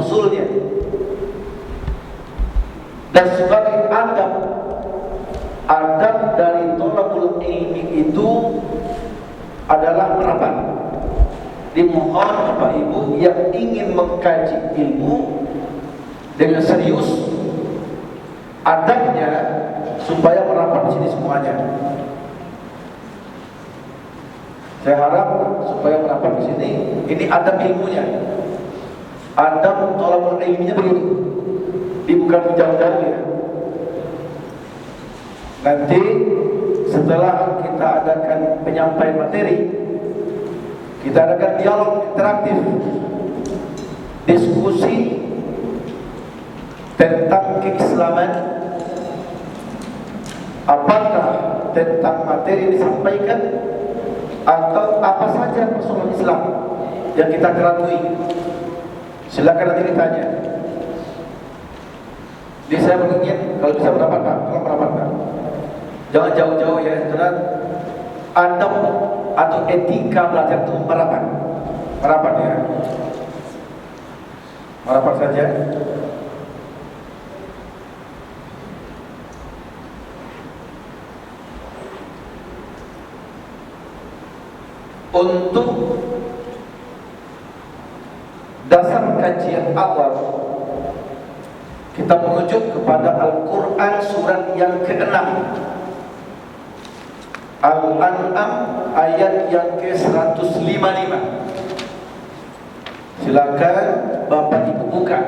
usulnya. Dan sebagai adab dari thalabul ilmi itu adalah merapat. Dimohon Bapak Ibu yang ingin mengkaji ilmu dengan serius, adabnya supaya merapat di sini semuanya. Saya harap supaya merapat di sini. Ini adab ilmunya. Adab thalabul ilminya begitu. Bukan jauh-jauh ya. Nanti setelah kita adakan penyampaian materi, kita adakan dialog interaktif, diskusi tentang keislaman, apakah tentang materi yang disampaikan atau apa saja persoalan Islam yang kita ketahui. Silakan nanti ditanya. Jadi saya beringin kalau bisa mendapatkan, tolong mendapatkan. Jangan jauh-jauh ya, karena adab atau etika belajar itu merapat ya, merapat saja. Untuk dasar kajian awal, kita merujuk kepada Al-Quran surat yang ke-6, Al-An'am ayat yang ke-155. Silakan Bapak Ibu buka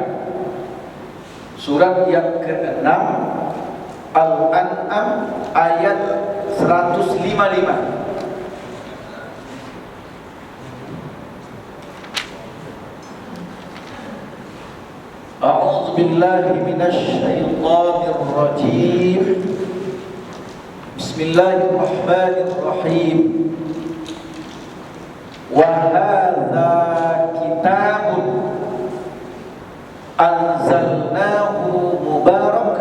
surat yang ke-6, Al-An'am ayat 155. A'udzu billahi minasy syaithanir rajim. Bismillahirrahmanirrahim. Wa hadza kitabun anzalnahu mubarak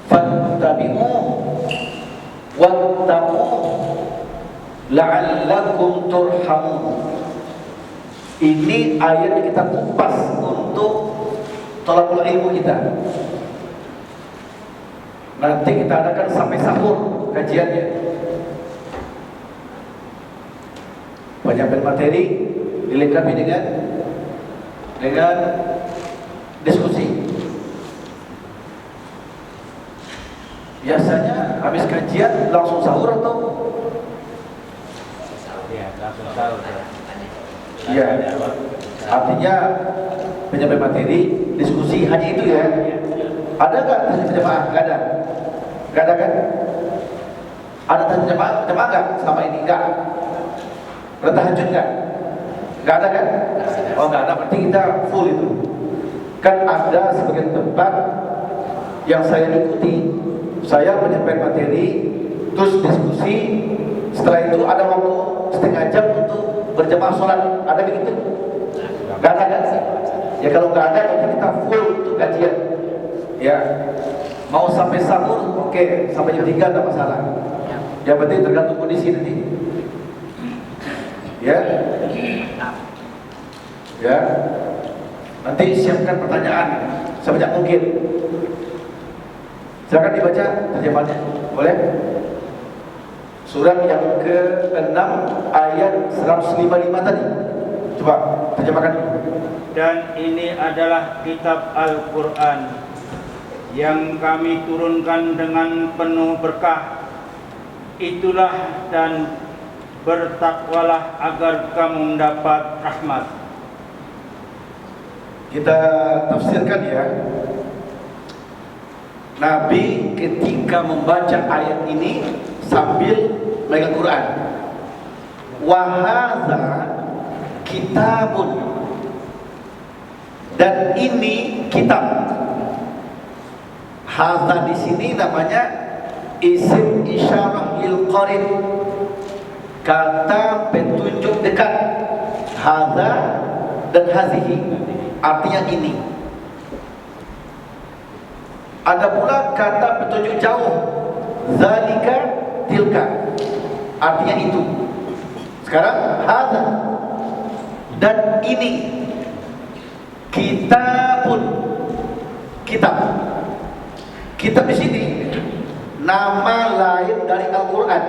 fattabi'uhu wattaquhu la'allakum turhamun. Ini ayat yang kita kupas untuk thalabul ilmu kita. Nanti kita adakan sampai sahur kajiannya. Penyampaian materi dilengkapi dengan diskusi. Biasanya habis kajian langsung sahur atau? Iya, langsung sahur. Iya. Artinya penyampaian materi, diskusi hanya itu ya. Ada nggak tahajud jamaah? Nggak ada. Nggak ada kan? Ada tahajud jamaah nggak selama ini? Nggak. Ada tahajud nggak? Nggak ada kan? Oh nggak ada. Berarti kita full itu. Kan ada sebagian tempat yang saya ikuti. Saya menyampaikan materi, terus diskusi. Setelah itu ada waktu setengah jam untuk berjamaah sholat. Ada begitu? Nggak ada kan? Ya kalau nggak ada nanti kita full untuk kajian. Ya, mau sampai sahur, oke, sampai jam 3 tidak masalah. Yang penting tergantung kondisi nanti. Ya, ya. Nanti siapkan pertanyaan sebanyak mungkin. Silakan dibaca terjemahannya, boleh? Surat yang ke-6 ayat 155 tadi. Coba terjemahkan. Dan ini adalah kitab Al-Quran yang kami turunkan dengan penuh berkah. Itulah dan bertakwalah agar kamu mendapat rahmat. Kita tafsirkan ya. Nabi ketika membaca ayat ini sambil megang Quran. Wa hadza kitabun, dan ini kitab. Hadza di sini namanya isim isyarah lil qarib, kata petunjuk dekat. Hadza dan hazihi artinya ini. Ada pula kata petunjuk jauh, zalika tilka, artinya itu. Sekarang hadza dan ini Kitabun, kitab. Kitab di sini nama lain dari Al-Quran.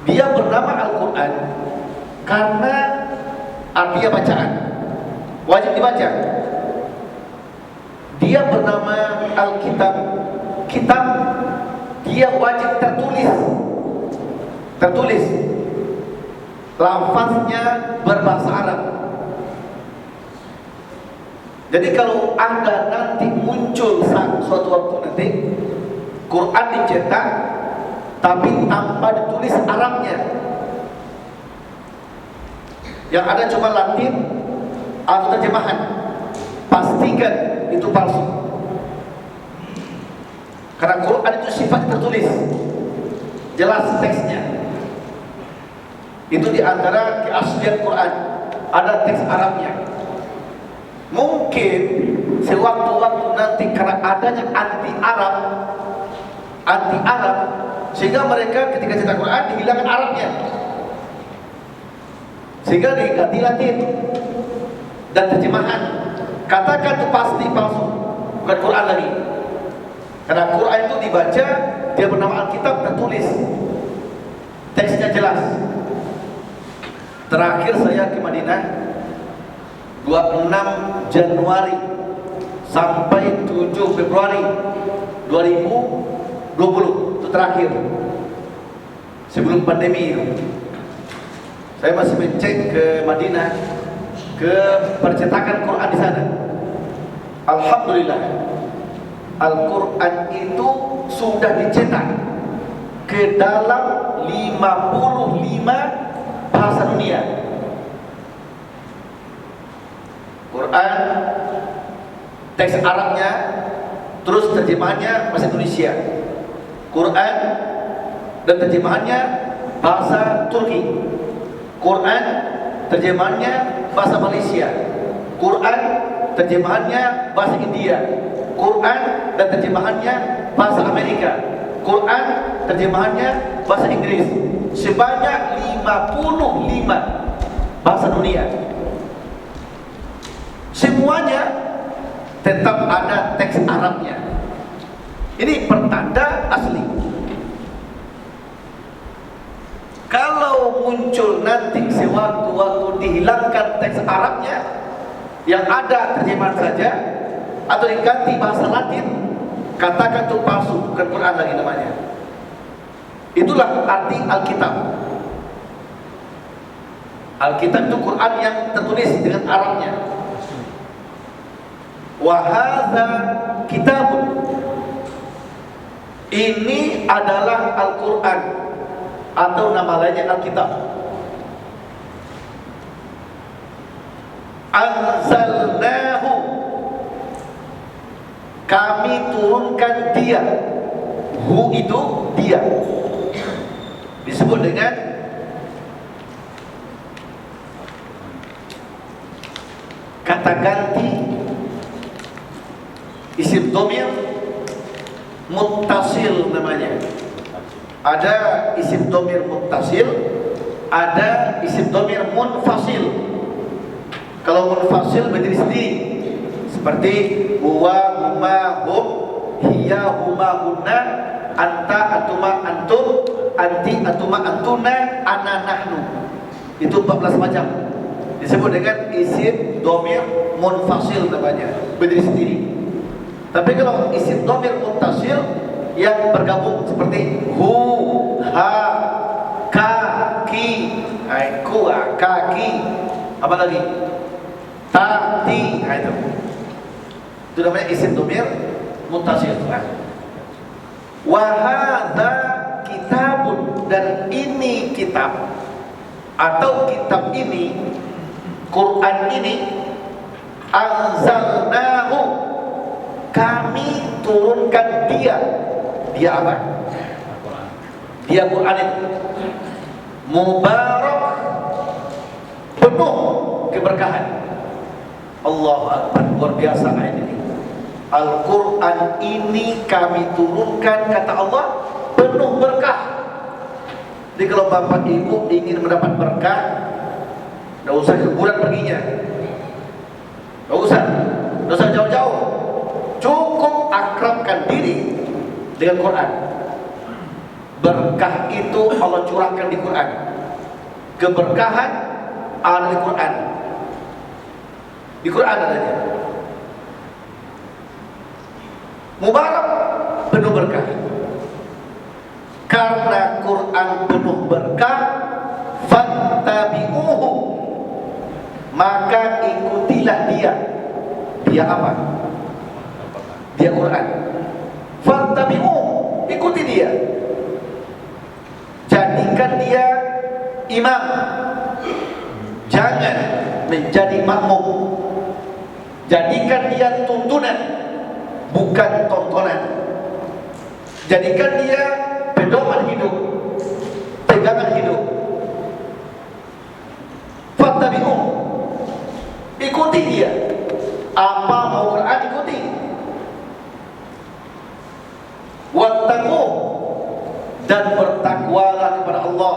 Dia bernama Al-Quran karena artinya bacaan, wajib dibaca. Dia bernama Al-Kitab. Kitab dia wajib tertulis. Lafaznya berbahasa Arab. Jadi kalau Anda nanti muncul suatu waktu nanti Quran dicetak tapi tanpa ditulis Arabnya, yang ada cuma Latin atau terjemahan, pastikan itu palsu. Karena Quran itu sifat tertulis, jelas teksnya. Itu diantara keaslian Quran, ada teks Arabnya. Mungkin sewaktu-waktu nanti karena adanya anti Arab, sehingga mereka ketika cetak Quran dihilangkan Arabnya, sehingga diganti Latin dan terjemahan. Katakan itu pasti palsu, bukan Quran lagi. Karena Quran itu dibaca, dia bernama Alkitab, tertulis, teksnya jelas. Terakhir saya ke Madinah 26 Januari sampai 7 Februari 2020, itu terakhir sebelum pandemi itu. Saya masih mencek ke Madinah, ke percetakan Quran di sana. Alhamdulillah, Al-Quran itu sudah dicetak ke dalam 55 bahasa dunia. Quran, teks Arabnya, terus terjemahannya bahasa Indonesia. Quran dan terjemahannya bahasa Turki. Quran terjemahannya bahasa Malaysia. Quran terjemahannya bahasa India. Quran dan terjemahannya bahasa Amerika. Quran terjemahannya bahasa Inggris. Sebanyak 55 bahasa dunia. Semuanya tetap ada teks Arabnya. Ini pertanda asli. Kalau muncul nanti sewaktu-waktu dihilangkan teks Arabnya, yang ada terjemahan saja atau diganti bahasa Latin, katakan itu palsu, bukan Quran lagi namanya. Itulah arti Alkitab. Alkitab itu Quran yang tertulis dengan Arabnya. Wa hadza kitabun. Ini adalah Al-Quran atau nama lainnya Alkitab. Anzalnahu, kami turunkan dia. Hu itu dia, disebut dengan kata ganti isim dhamir muttasil namanya. Ada isim dhamir muttasil, ada isim dhamir munfasil. Kalau munfasil berdiri sendiri, seperti huwa, huma, hum, hiya, huma, hunna, anta, atuma, antum, anti, atuma, antuna, ana, nahnu. Itu 14 macam. Disebut dengan isim dhamir munfasil namanya, berdiri sendiri. Tapi kalau isim dhamir muttasil yang bergabung seperti hu, ha, ka, ki, kuwa, kaki, apa lagi? Ta, ti, itu namanya isim dhamir muttasil. Wa hadza kitabun, dan ini kitab atau kitab ini, Quran ini, anzalnahu, kami turunkan dia. Dia apa? Dia Quran itu mubarak, penuh keberkahan. Allahu Akbar, luar biasa ayat ini. Al-Quran ini kami turunkan, kata Allah, penuh berkah. Jadi kalau bapak ibu ingin mendapat berkah, tidak usah ke bulan perginya, dengan Quran. Berkah itu Allah curahkan di Quran. Keberkahan ada di Quran. Di Quran adanya. Mubarak, penuh berkah. Karena Quran penuh berkah, fattabi'uhu, maka ikutilah dia. Dia apa? Dia Quran. Fattabi'uhu, ikuti dia. Jadikan dia imam, jangan menjadi makmum. Jadikan dia tuntunan, bukan tontonan. Jadikan dia pedoman hidup, pegangan hidup. Fattabi'uh, ikuti dia. Apa mau Quran, ikuti. Wattaquh, dan bertakwalah kepada Allah.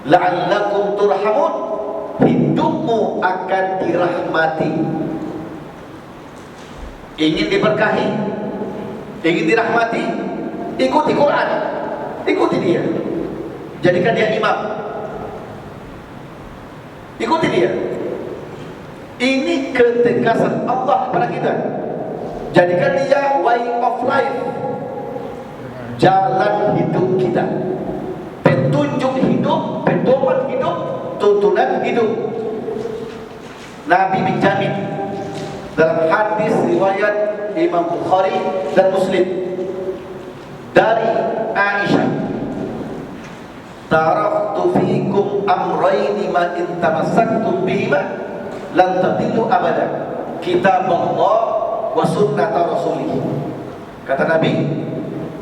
La'allakum turhamun, hidupmu akan dirahmati. Ingin diberkahi, ingin dirahmati, ikuti Quran, ikuti dia. Jadikan dia imam, ikuti dia. Ini ketegasan Allah kepada kita. Jadikan dia way of life, jalan hidup kita, petunjuk hidup, pedoman hidup, tuntunan hidup. Nabi menjamin dalam hadis riwayat Imam Bukhari dan Muslim dari Aisyah, taraktu fikum amrayni ma in tamassaktum bihima lan tadillu abada, kitab Allah wa sunnata rasulih. Kata Nabi,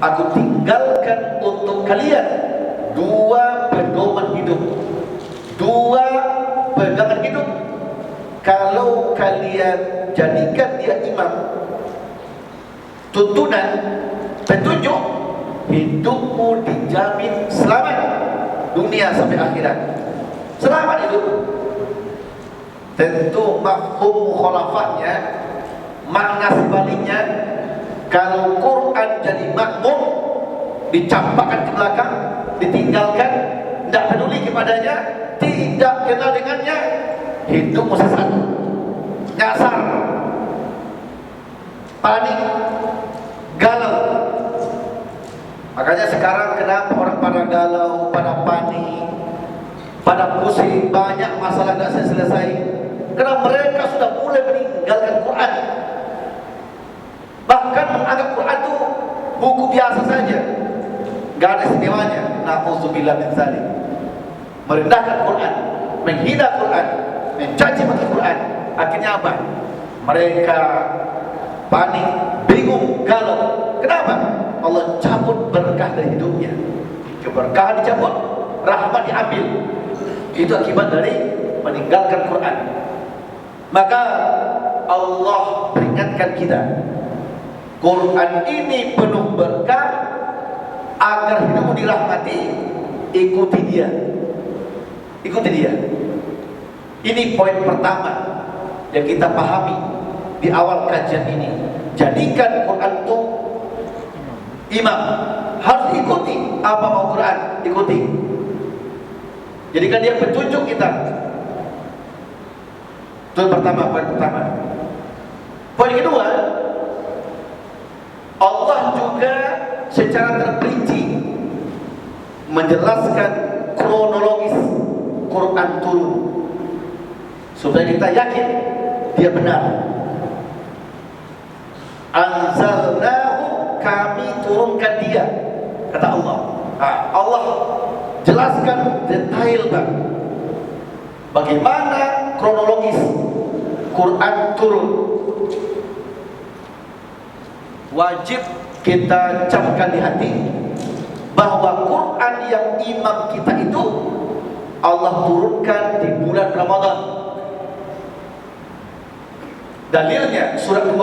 aku tinggalkan untuk kalian dua pedoman hidup, dua pegangan hidup. Kalau kalian jadikan dia imam, tuntunan, petunjuk, hidupmu dijamin selamat dunia sampai akhirat. Selamat hidup. Tentu mafhum mukhalafahnya, makna sebaliknya, kalau Quran jadi makmum, dicampakkan ke belakang, ditinggalkan, tidak peduli kepadanya, tidak kenal dengannya, hidupmu sesat, nyasar, panik, galau. Makanya sekarang kenapa orang pada galau, pada panik, pada pusing, banyak masalah tidak selesai, karena mereka sudah mulai meninggalkan Quran. Bahkan menganggap Quran itu buku biasa saja, gak ada istimewanya. Na'udzubillah min dzalik. Merendahkan Quran, menghina Quran, mencaci maki Quran. Akhirnya apa? Mereka panik, bingung, galau. Kenapa? Allah cabut berkah dari hidupnya. Keberkahan dicabut, rahmat diambil. Itu akibat dari meninggalkan Quran. Maka Allah peringatkan kita, Quran ini penuh berkah. Agar hidupmu dirahmati, ikuti dia. Ikuti dia. Ini poin pertama yang kita pahami di awal kajian ini. Jadikan Quran itu imam, harus ikuti apa mau Quran, ikuti. Jadikan dia petunjuk kita. Itu pertama, poin pertama. Poin kedua, Allah juga secara terperinci menjelaskan kronologis Quran turun supaya kita yakin dia benar. Anzalnahu, kami turunkan dia, kata Allah. Allah jelaskan detail bagaimana kronologis Quran turun. Wajib kita camkan di hati bahwa Quran yang imam kita itu Allah turunkan di bulan Ramadan. Dalilnya surat 2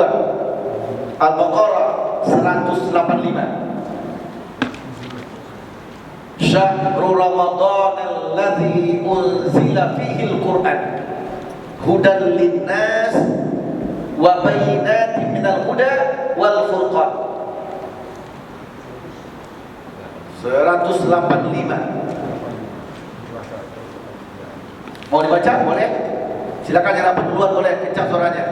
Al-Baqarah 185. Syahrul Ramadan alladzi unzila fihi al-Quran hudan lin-nas wa bayyinatin minal huda wal furqan. 185. Mau dibaca? Boleh? Silakan yang dapat duluan boleh, kencang suaranya.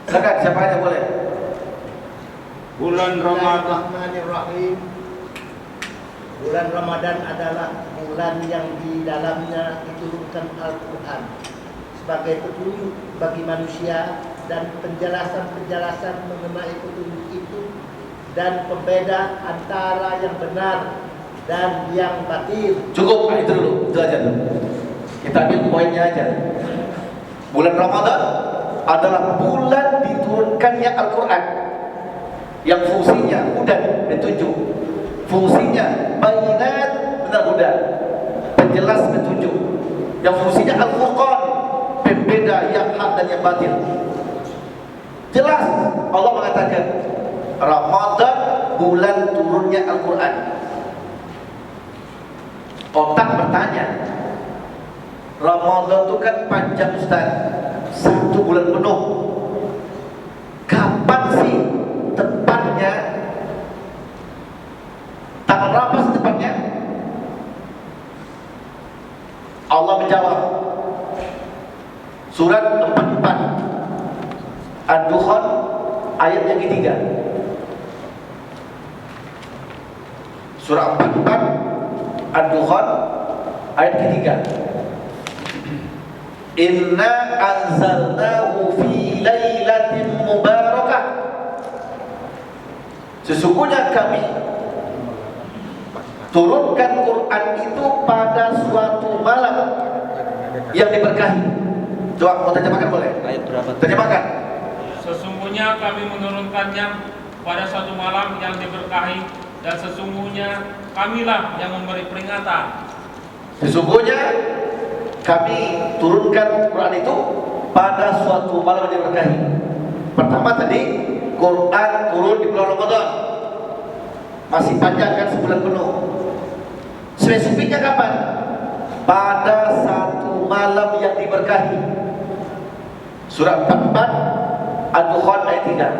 Silakan, siapa aja boleh. Bulan Ramadan. Bismillahirrahmanirrahim. Bulan Ramadan adalah bulan yang di dalamnya diturunkan Al-Quran sebagai petunjuk bagi manusia dan penjelasan-penjelasan mengenai petunjuk itu dan pembeda antara yang benar dan yang batil. Cukup, itu dulu, itu aja dulu. Kita ambil poinnya aja. Bulan Ramadan adalah bulan diturunkannya Al-Quran yang fungsinya hudan, petunjuk. Fungsinya bayinat, benar hudan, penjelas petunjuk. Yang fungsinya Al-Furqan, pembeda yang hak dan yang batil. Jelas Allah mengatakan Ramadan bulan turunnya Al-Quran. Otak bertanya, Ramadan itu kan panjang Ustaz, 1 bulan penuh. Kapan sih tepatnya? Tanggal berapa sih tepatnya? Allah menjawab, surat 44 Ad-Dukhan ayat yang ketiga. Surah 44 Ad-Dukhan ayat ketiga. Inna anzalnahu fi lailatin mubarakah. Sesungguhnya kami turunkan Quran itu pada suatu malam yang diberkahi. Coba mau terjemahkan boleh? Ayat berapa? Terjemahkan. Sesungguhnya kami menurunkannya pada suatu malam yang diberkahi, dan sesungguhnya kamilah yang memberi peringatan. Sesungguhnya kami turunkan Quran itu pada suatu malam yang diberkahi. Pertama tadi Quran turun di bulan Ramadan, masih panjang kan, sebulan penuh. Spesifiknya kapan? Pada satu malam yang diberkahi. Surah 44 Ad-Dukhan ayat 3.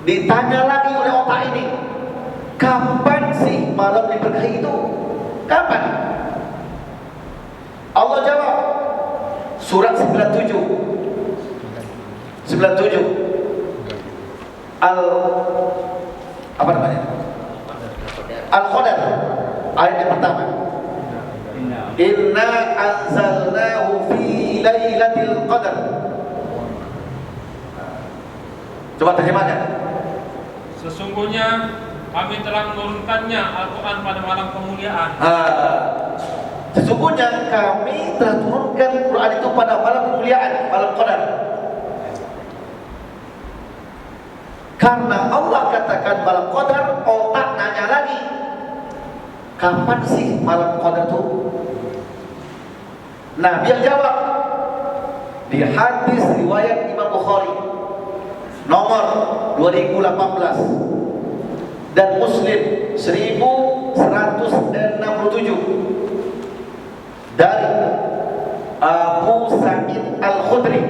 Ditanya lagi oleh otak ini, kapan sih malam diberkahi itu? Kapan? Allah jawab, surat 97 apa namanya? Al-Qadar ayat yang pertama. Inna anzalnahu fi lailatul qadar. Coba terjemahkan. Sesungguhnya kami telah menurunkannya Al-Quran pada malam kemuliaan. Sesungguhnya kami telah turunkan Quran itu pada malam kemuliaan, malam Qadar. Karena Allah katakan malam Qadar, otak nanya lagi, kapan sih malam Qadar itu? Nabi yang jawab di hadis riwayat Imam Bukhari nomor 2018 dan Muslim 1167 dari Abu Sa'id Al-Khudri,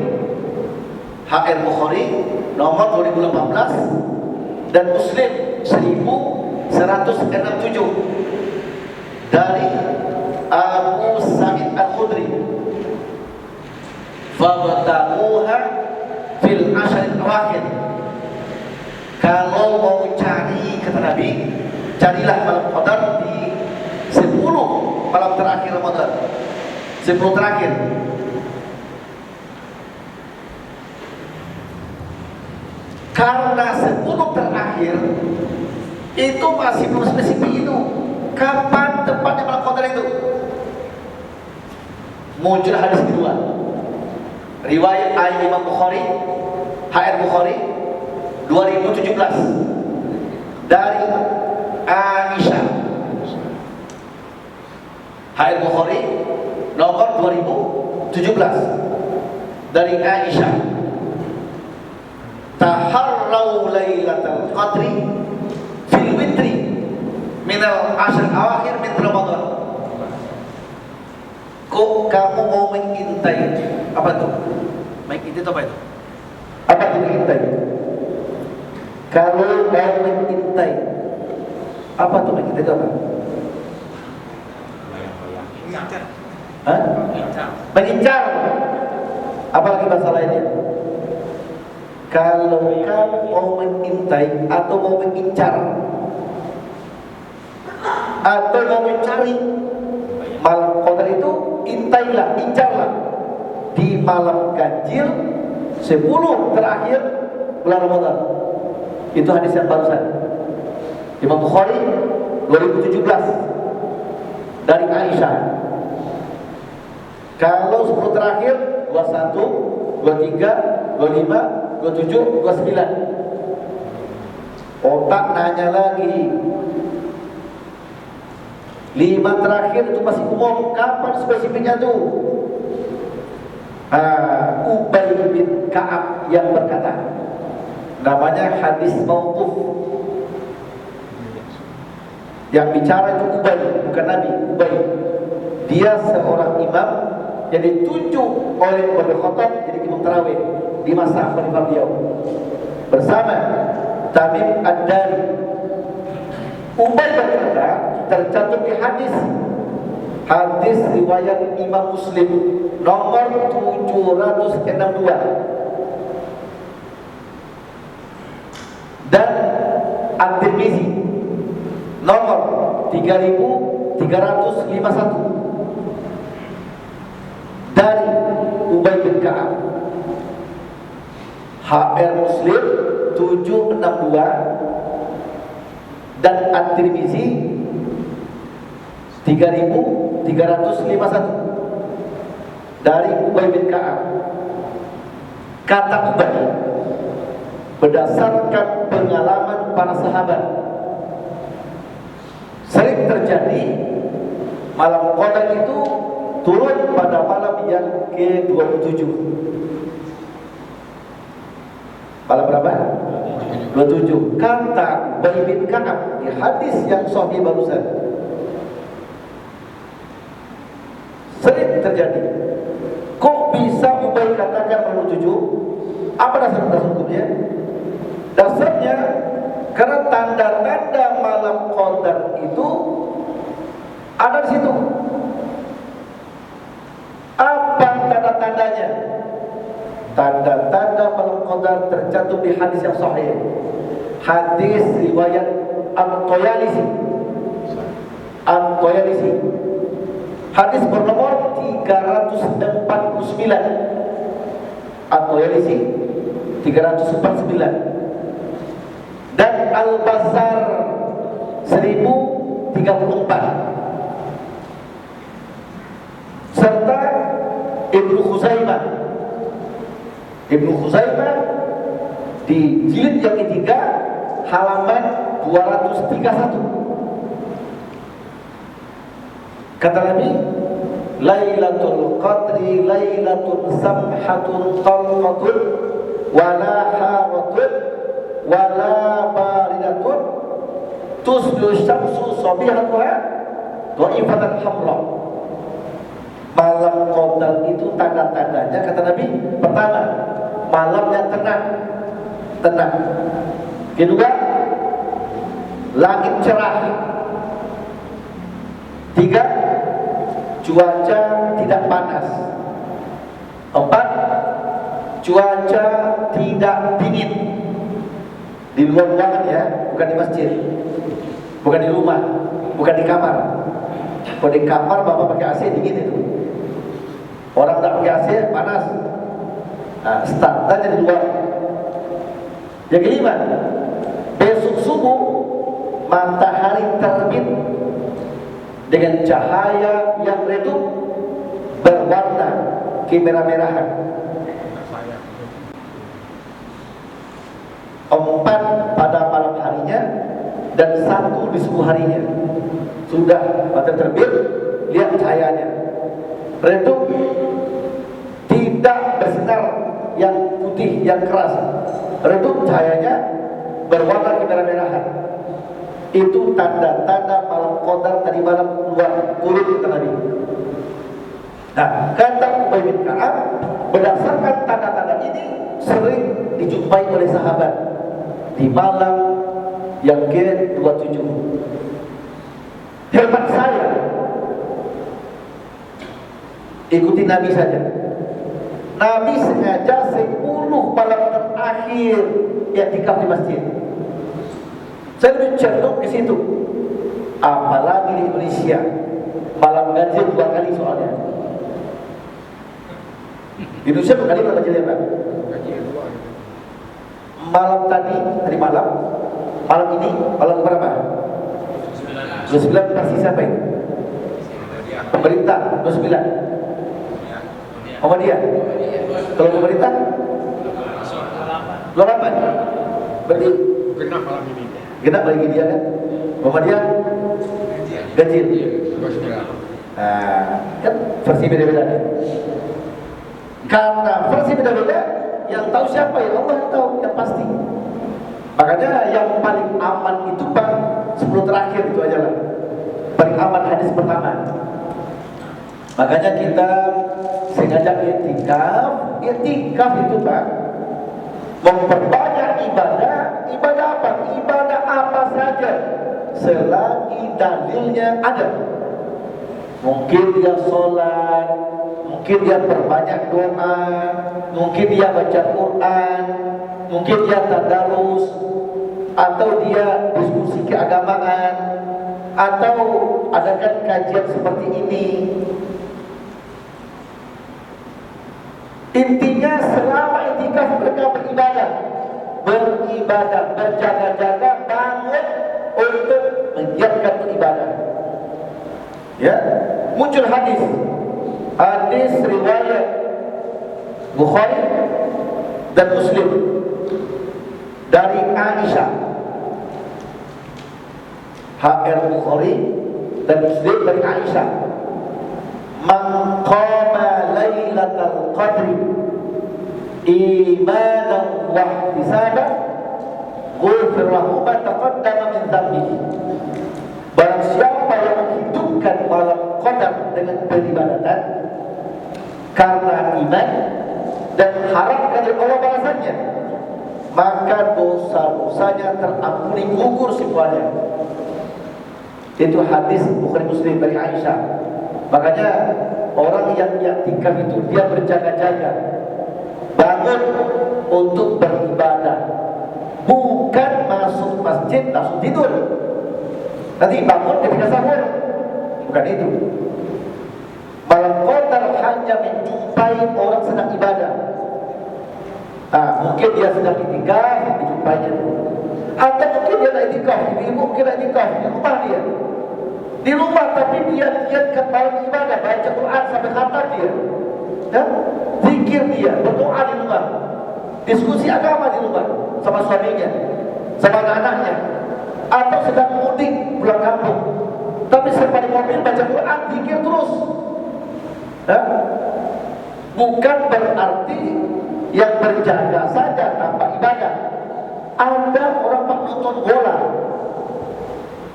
HR Bukhari nomor 2018 dan Muslim 1167 dari Abu Sa'id Al-Khudri, fabtaguha fil ashril awakhir. Kalau mau cari, kata Nabi, carilah malam Qadar di 10 malam terakhir Ramadan, 10 terakhir. Karena 10 terakhir itu masih belum spesifik itu. Kapan tepatnya malam Qadar itu? Muncul hadis kedua, riwayat Imam Bukhari, HR Bukhari 2017 dari Aisyah. HR Bukhari nomor 2017 dari Aisyah. Taharrau lailatul qadri fil witri minal ashr awakhir min Ramadan. Kok kamu mau mengintai apa tuh? Mengintai itu apa itu? Apa itu mengintai? Kalau mau mengintai, apa tuh mengintai itu apa? Hah? Mengincar. Apa lagi bahasa lainnya? Kalau kamu mau mengintai atau mau mengincar atau mau mencari malam qadar itu, intailah, incarlah di malam ganjil 10 terakhir bulan Ramadan. Itu hadis yang barusan Imam Bukhari 2017 dari Aisyah. Kalau 10 terakhir 21, 23, 25, 27, 29. Otak nanya lagi. 5 terakhir itu masih umum, kapan spesifiknya tuh? Ubay bin Ka'ab yang berkata, namanya hadis mauquf. Yang bicara itu Ubay, bukan Nabi. Ubay, dia seorang imam yang ditunjuk oleh Umar bin Khattab jadi imam tarawih di masa khalifah beliau bersama Tamim Ad-Dari. Ubay berkata, tercantum di hadis riwayat Imam Muslim nomor 762 dan At-Tirmizi nomor 3351 dari Ubay bin Ka'ab. HR Muslim 762 dan At-Tirmizi 3351 dari Ubay bin Ka'ab. Kata Ubay, berdasarkan pengalaman para sahabat, sering terjadi malam qadar itu turun pada malam yang ke-27. Malam berapa? 27. Kata Ubay bin Ka'ab di hadis yang sahih barusan, sering terjadi. Kok bisa Ubay katakan malam 7? Apa dasar hukumnya? Dasarnya karena tanda-tanda malam qadar itu ada di situ. Apa tanda-tandanya? Tanda-tanda malam qadar tercantum di hadis yang sahih. Hadis riwayat At-Tayalisi. At-Tayalisi. Hadis bernomor 349. At-Tayalisi 349. Dan Al-Bazzar 1034 serta Ibnu Khuzaimah di jilid yang ketiga halaman 231. Kata Nabi, Lailatul Qadri Lailatul Samhatun Talqatun Wala Haratun Wala Baridatun Tuslu Syamsu Sobihatuha Do'ifatan Hamra. Malam qadar itu tanda-tandanya, kata Nabi, pertama, malamnya tenang. Kedua, langit cerah. Tiga, cuaca tidak panas. Empat, cuaca tidak dingin. Di luar ruangan ya, bukan di masjid, bukan di rumah, bukan di kamar. Kalau di kamar bapak pakai AC dingin itu. Orang tak pakai AC panas. Nah, startnya di luar. Yang kelima, besok subuh matahari terbit dengan cahaya yang redup berwarna kemerah-merahan. 4 pada malam harinya dan 1 di subuh harinya. Sudah matahari terbit, lihat cahayanya redup, tidak bersinar yang putih yang keras, redup cahayanya berwarna kemerah-merahan. Itu tanda-tanda malam qadar tadi malam keluar turun ke Nabi. Nah, kata Ubay bin Ka'ab, berdasarkan tanda-tanda ini sering dijumpai oleh sahabat. di malam yang ke-27. Hemat saya, ikuti Nabi saja. Nabi sengaja 10 malam terakhir i'tikaf di masjid. Saya lebih cenderung ke situ. Apalagi di Indonesia, malam ganjil 2 kali soalnya. Di Indonesia 2 kali berapa ganjil, Pak? Malam tadi malam, malam ini, malam berapa? 29 versi siapa ini? Pemerintah 29. Muhammadiyah. Kalau pemerintah 28. Berarti Genap malam ini. genap bagi dia kan? Muhammadiyah ganjil. Nah, kan versi beda-beda kan? Karena versi beda-beda, yang tahu siapa ya Allah yang tahu, yang pasti. Makanya yang paling aman itu Pak 10 terakhir itu aja lah. Paling aman hadis pertama. Makanya kita sengaja i'tikaf itu Pak memperbanyak ibadah. Ibadah apa? Ibadah apa saja selagi dalilnya ada. Mungkin dia sholat, mungkin dia perbanyak doa, mungkin dia baca Quran, mungkin dia tadarus, atau dia diskusi keagamaan, atau adakan kajian seperti ini. Intinya selama i'tikaf mereka beribadah, berjaga-jaga, bangun untuk mengiatkan ibadah. Ya, muncul hadis riwayat Bukhari dan Muslim dari Aisyah. HR Bukhari dan Muslim dari Aisyah. Man qama lailatal qadri imanan wa ihtisaban ghufira lahu ma taqaddama min dhanbihi. Barang siapa yang menghidupkan malam qadar dengan peribadatan karena iman dan harapkan dari Allah balasannya, maka dosa-dosanya terampuni, gugur semuanya. Itu hadis Bukhari Muslim dari Aisyah. Makanya orang yang i'tikaf itu dia berjaga-jaga, bangun untuk beribadah, bukan masuk masjid langsung tidur. Nanti bangun ketika sahur, bukan itu. Malam qadar hanya menjumpai orang sedang ibadah. Mungkin dia sedang i'tikaf, dijumpainya itu. Atau mungkin dia nak i'tikaf, ibu mungkin nak i'tikaf di rumah dia. Di rumah tapi dia giatkan malam ibadah, baca Quran sampai khatam dia. Ya? Zikir dia, berdoa di rumah. Diskusi agama di rumah sama suaminya, sama anak-anaknya. Atau sedang mudik pulang kampung, tapi sampai di mobil baca Quran, zikir terus. Ya? Bukan berarti yang berjaga saja tanpa ibadah. Ada orang pak nonton bola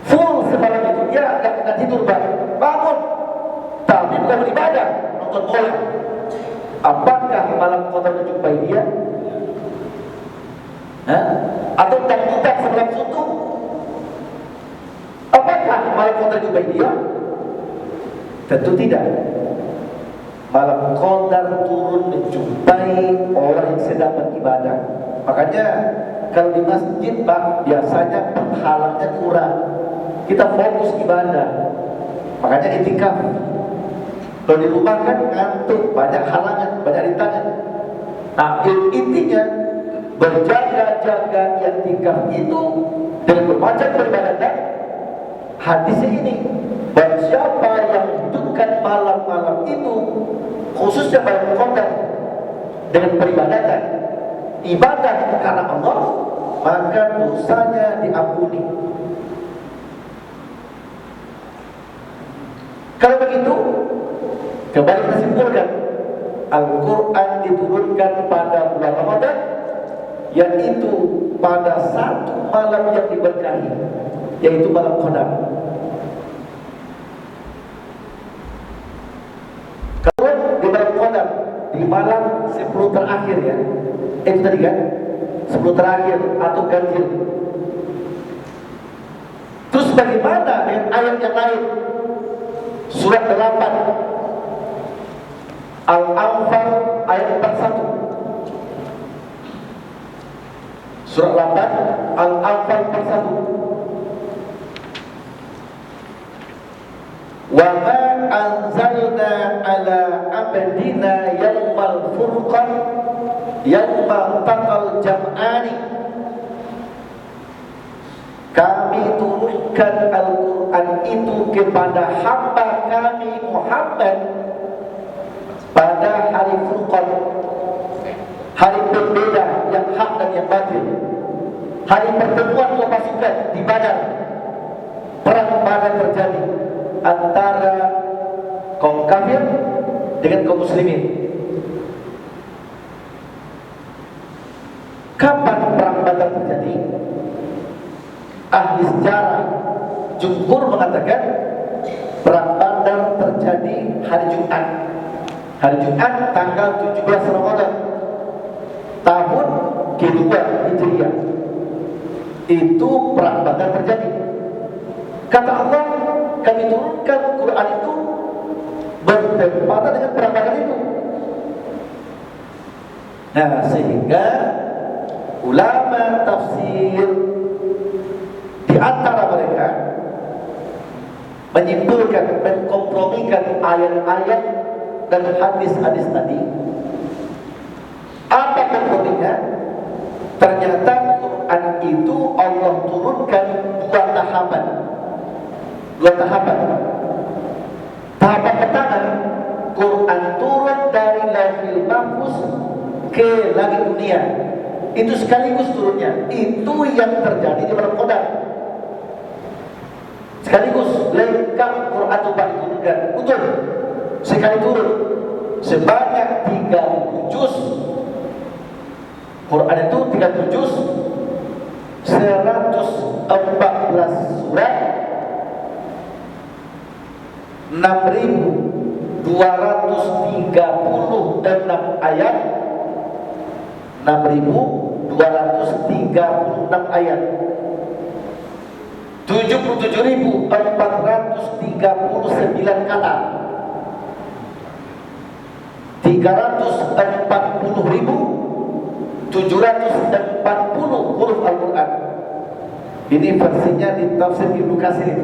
full semalam itu, dia agak tidur bangun, tapi bukan beribadah, nonton bola. Apakah malam qadar menjumpai dia? Atau tak sebelum suntuk? Apakah malam qadar menjumpai dia? Tentu tidak. Malam qadar turun menjumpai orang yang sedang beribadah. Makanya kalau di masjid Pak, biasanya penghalangnya kurang. Kita fokus ibadah. Makanya i'tikaf. Kalau di rumah kan ngantuk, banyak halangan, banyak rintangan. Nah, intinya berjaga-jaga i'tikaf itu dengan bermacam peribadatan. Hadisnya ini, barang siapa yang hidupkan malam-malam itu, khususnya malam qadar, dengan peribadatan, ibadah karena Allah, maka dosanya diampuni. Kalau begitu, kembali kita simpulkan, Al-Quran diturunkan pada bulan Ramadan, yaitu pada satu malam yang diberkahi, yaitu malam qadar. Kalau di malam qadar, di malam 10 terakhir ya, itu tadi kan, 10 terakhir atau ganjil. Terus bagaimana dengan ayat yang lain? Surat 8 Al-Anfal ayat 41. Surat 8 Al-Anfal 41. Wa ma anzalna ala abdina yawmal furqan yawma taqal jam'ani. Kami turunkan Al-Quran itu kepada hamba kami Muhammad pada hari Furqan, hari berbeda yang hak dan yang batil, hari pertemuan dua pasukan di Badar. Perang Badar terjadi antara kaum kafir dengan kaum muslimin. Kapan perang Badar terjadi? Ahli sejarah jumhur mengatakan perang Badar terjadi hari Jumat. Hari Jumat tanggal 17 Ramadan tahun kedua Hijriah. Itu perang Badar terjadi. Kata Allah, kami turunkan Quran itu bertepatan dengan perang Badar itu. Nah, sehingga ulama tafsir di antara mereka menyimpulkan, mengkompromikan ayat-ayat dan hadis-hadis tadi. Apa komprominya? Ternyata Quran itu Allah turunkan dua tahapan. Tahapan pertama, Quran turun dari Lauhil Mahfuz ke langit dunia. Itu sekaligus turunnya. Itu yang terjadi di Perang Badar. Sekaligus lengkap Quran itu diturunkan utuh, sekali turun sebanyak 30 juz. Quran itu 30 juz, 114 surat, 6.236 ayat, 6.236 ayat, 77.439 kata, 340.740 huruf Al-Quran. Ini versinya di tafsir Ibnu Katsir.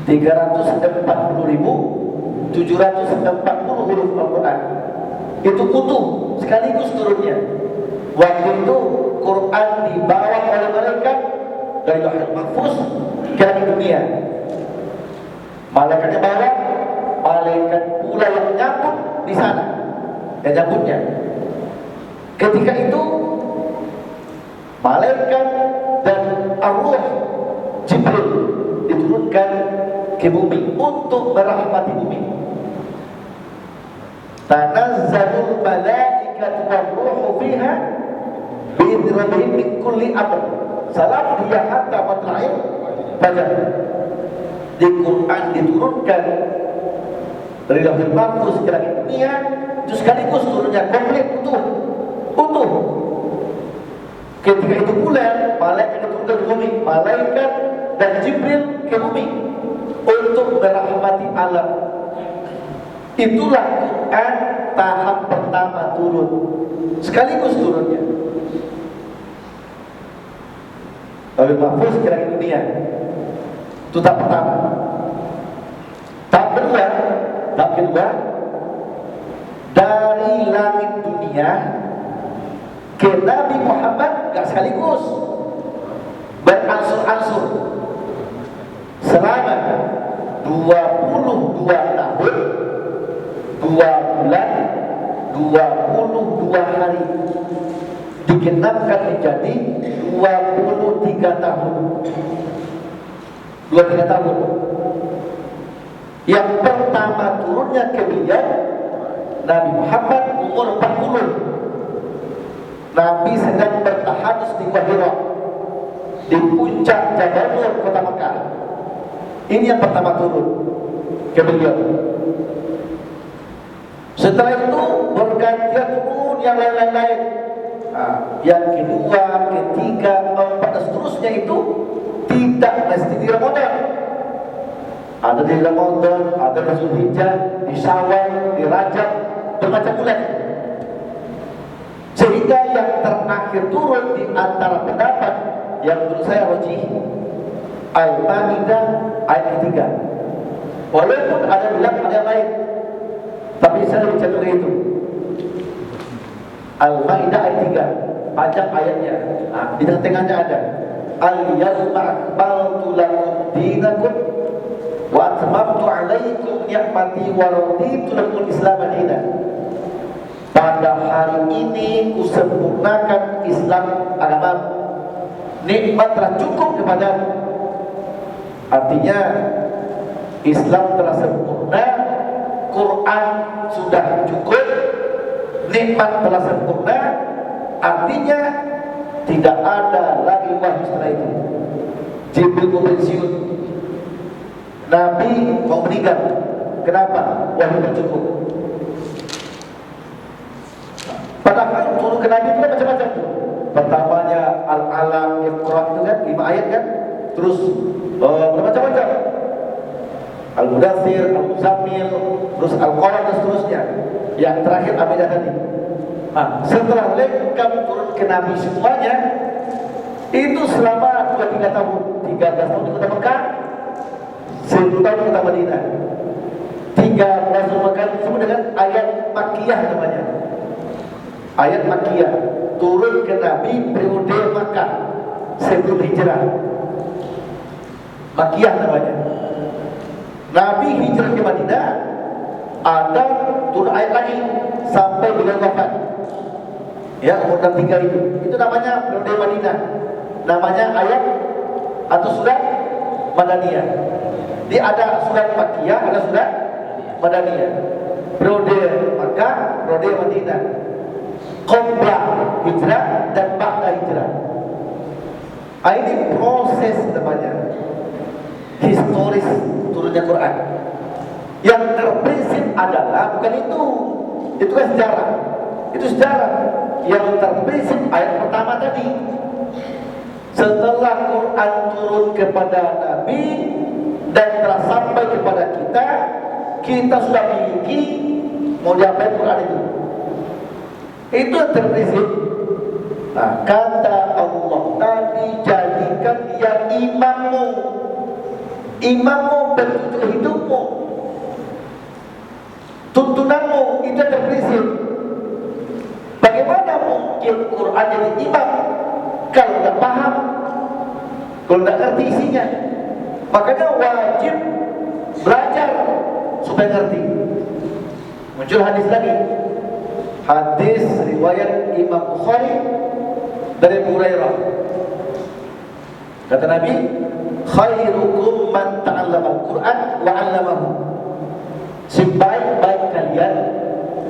340.740 huruf Al-Quran. Itu utuh sekaligus turunnya. Waktu itu Quran dibawa oleh malaikat dari Lauhul Mahfuz ke langit dunia. Malaikatnya bawa, malaikat pula yang nyambut di sana, yang nyambutnya. Ketika itu malaikat dan Ar-Ruh Jibril diturunkan ke bumi untuk merahmati bumi. Tanazzalul malaikatu war-ruhu fiha bi'idzni rabbihim min kulli amr. Salam dia hatta matla'il fajar. Di Quran diturunkan dari Lauhul Mahfuz ke langit dunia, itu sekaligus turunnya komplit utuh. Ketika itu pula malaikat diturunkan ke bumi, malaikat dan Jibril ke bumi untuk merahmati alam. Itulah Quran tahap pertama turun, sekaligus turunnya. Lauhul Mahfuz ke langit dunia, itu tahap pertama. Tahap kedua dari langit dunia ke Nabi Muhammad gak sekaligus, beransur-ansur selama 22 tahun 2 bulan 22 hari, digenapkan menjadi 23 tahun. 23 tahun. Yang pertama turunnya ke beliau Nabi Muhammad umur 40. Nabi sedang bertahadus di Gua Hira, di puncak Jabal Nur, kota Mekah. Ini yang pertama turun ke beliau. Setelah itu bergantian turun yang lain-lain. yang kedua, ketiga, keempat dan seterusnya itu tidak mesti di Ramadan. Ada di Ramadan, ada di Zulhijjah, di Syawal, di Rajab, bermacam bulan. Sehingga yang terakhir turun di antara pendapat yang menurut saya rajih, Al-Maidah ayat ketiga. Walaupun ada bilang ada yang lain, tapi saya lebih cenderung itu. Al-Maidah ayat 3, panjang ayatnya. Di tengah-tengahnya ada Al-Yawma akmaltu lakum dinakum wa atmamtu alaikum ni'mati wa raditu lakum Islam dinan. Pada hari ini kusempurnakan Islam agama, nikmat telah cukup kepadamu. Artinya Islam telah sempurna, Quran sudah cukup, nikmat telah sempurna. Artinya tidak ada lagi wahyu setelah itu. Jibril mau pensiun, Nabi mau meninggal. Kenapa? Wahyu sudah cukup. Padahal turun ke Nabi itu kan macam-macam tuh. Pertamanya Al-Alam, Iqra itu kan 5 ayat kan. Terus macam-macam. Al-Mudaththir, Al-Muzammil, terus Al-Qalam dan seterusnya. Yang terakhir Al-Maidah tadi. Setelah lengkap turun ke Nabi semuanya, itu selama 2-3 tahun, 13 tahun di kota Mekah, 10 tahun di kota Madinah. 13 tahun Mekah disebut dengan ayat Makkiyah namanya. Ayat Makkiyah turun ke Nabi periode Makkah sebelum hijrah. Makkiyah namanya. Nabi hijrah ke Madinah, ada turun ayat lagi sampai beliau wafat. Ya, umur 63 itu. Itu namanya periode Madinah. Namanya ayat atau surat Madaniyah. Jadi ada surat Makkiyah, ada surat Madaniyah. Periode Makkah, periode Madinah. Qabla hijrah dan ba'da hijrah. Ini proses namanya, historis turunnya Quran. Yang terprinsip adalah bukan itu kan sejarah. Itu sejarah. Yang terprinsip ayat pertama tadi. Setelah Quran turun kepada Nabi dan telah sampai kepada kita, kita sudah miliki mau diapain Quran itu. Itu yang terprinsip. Kata Allah tadi, jadikan dia imammu. Imammu petunjuk hidupmu, tuntunanmu. Itu yang terprinsip. Bagaimana mungkin Quran jadi imam kalau tidak paham, kalau tidak ngerti isinya? Makanya wajib belajar supaya ngerti. Muncul hadis lagi, hadis riwayat Imam Bukhari dari Abu Hurairah. Kata Nabi, khairukum man ta'allama al-Quran wa 'allamahu. Sebaik-baik kalian,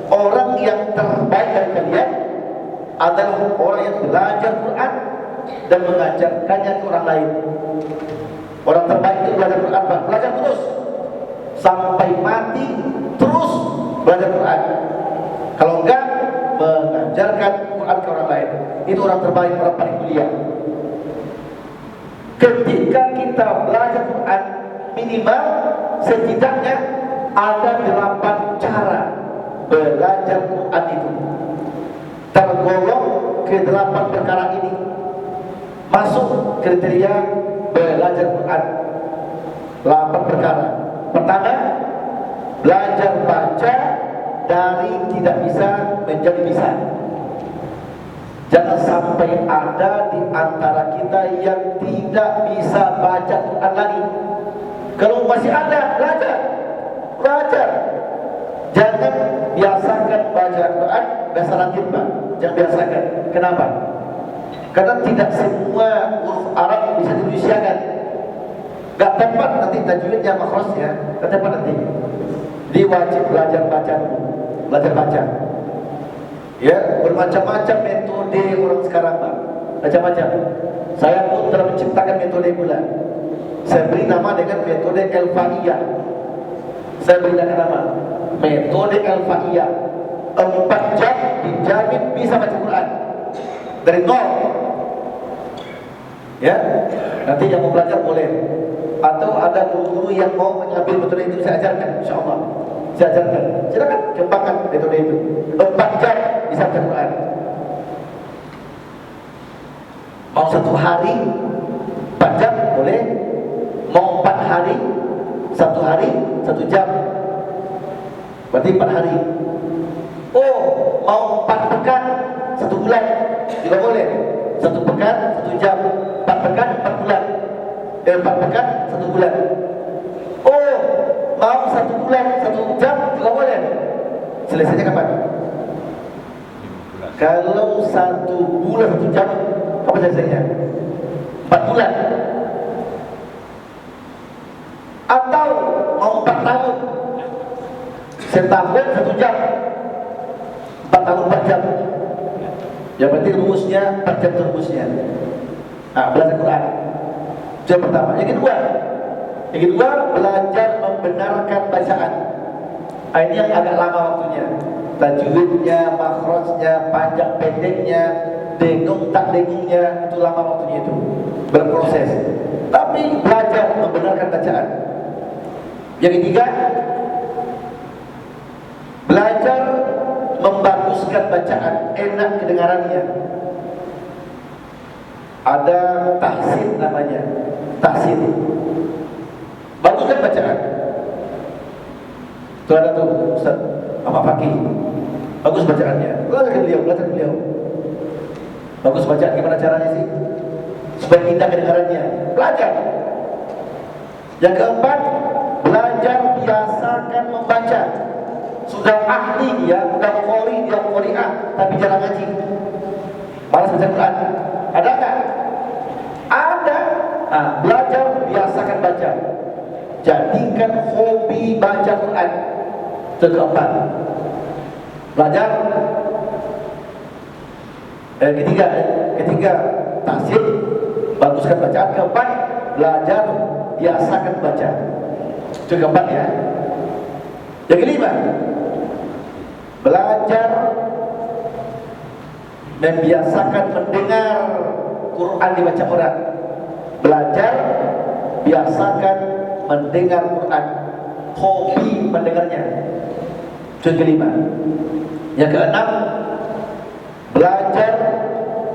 orang yang terbaik dari kalian adalah orang yang belajar Quran dan mengajarkannya ke orang lain. Orang terbaik itu belajar Quran, belajar terus sampai mati, terus belajar Quran. Kalau enggak, mengajarkan Quran ke orang lain. Itu orang terbaik, orang paling mulia. Ketika kita belajar Quran, minimal setidaknya ada 8 cara belajar Quran itu. Tergolong ke 8 perkara ini, masuk kriteria belajar Quran. 8 perkara. Pertama, belajar baca dari tidak bisa menjadi bisa. Jangan sampai ada di antara kita yang tidak bisa baca Quran lagi. Kalau masih ada, belajar. Jangan biasakan baca Quran bahasa Latin, Pak. Jangan biasakan. Kenapa? Karena tidak semua huruf Arab bisa diindonesia-kan. Gak tepat nanti tajwidnya, makhrajnya, gak tepat nanti. Jadi wajib belajar baca dulu. Belajar baca. Ya, bermacam-macam metode orang sekarang, Pak. Macam-macam. Saya pun telah menciptakan metode pula. Saya beri nama dengan metode Al-Fa'iyah. Saya beri nama metode Al-Fa'iyah. 4 jam dijamin bisa baca Quran. dari nol. Ya, nanti yang mau belajar boleh. Atau ada guru-guru yang mau mengambil metode itu, saya ajarkan, insya Allah. Saya ajarkan. Silakan kembangkan metode itu. 4 jam bisa baca Quran. Mau 1 hari 4 jam boleh. Mau 4 hari 1 hari 1 jam. Berarti 4 hari. Oh, mau 4 pekan 1 bulan juga boleh. 1 pekan 1 jam, 4 pekan 4 bulan. 4 pekan 1 bulan. Oh, mau 1 bulan 1 jam juga boleh. Selesainya kapan? Kalau 1 bulan 1 jam, kapan selesainya? 4 bulan. Atau mau 4 tahun, setahun 1 jam, 4 tahun 4 jam. Ya berarti rumusnya 4 jam rumusnya. Nah, belajar Quran. Itu yang pertama. Yang kedua, belajar membenarkan bacaan. Nah, ini yang agak lama waktunya. Tajwidnya, makhrajnya, panjang pendeknya, dengung tak dengungnya, itu lama waktunya itu. Berproses. Tapi belajar membenarkan bacaan. Yang ketiga, belajar membaguskan bacaan, enak kedengarannya. Ada tahsin namanya, tahsin. Baguskan bacaan. Itu ada tuh Ustaz Ahmad Fakih. Bagus bacaannya. Belajar beliau. Bagus bacaan, gimana caranya sih? Supaya indah kedengarannya. Belajar. Yang keempat, belajar biasakan membaca. Sudah ahli dia, udah qori, dia qori'ah, tapi jarang ngaji. Malas baca Quran. Ada enggak? Ada. Nah, belajar biasakan baca. Jadikan hobi baca Quran. Itu keempat. Belajar. Ketiga tahsin, baguskan bacaan. Keempat, belajar biasakan baca. Itu keempat ya. Yang kelima, belajar membiasakan mendengar Quran dibaca orang. Belajar biasakan mendengar Quran, hobi mendengarnya. Itu yang kelima. Yang keenam, belajar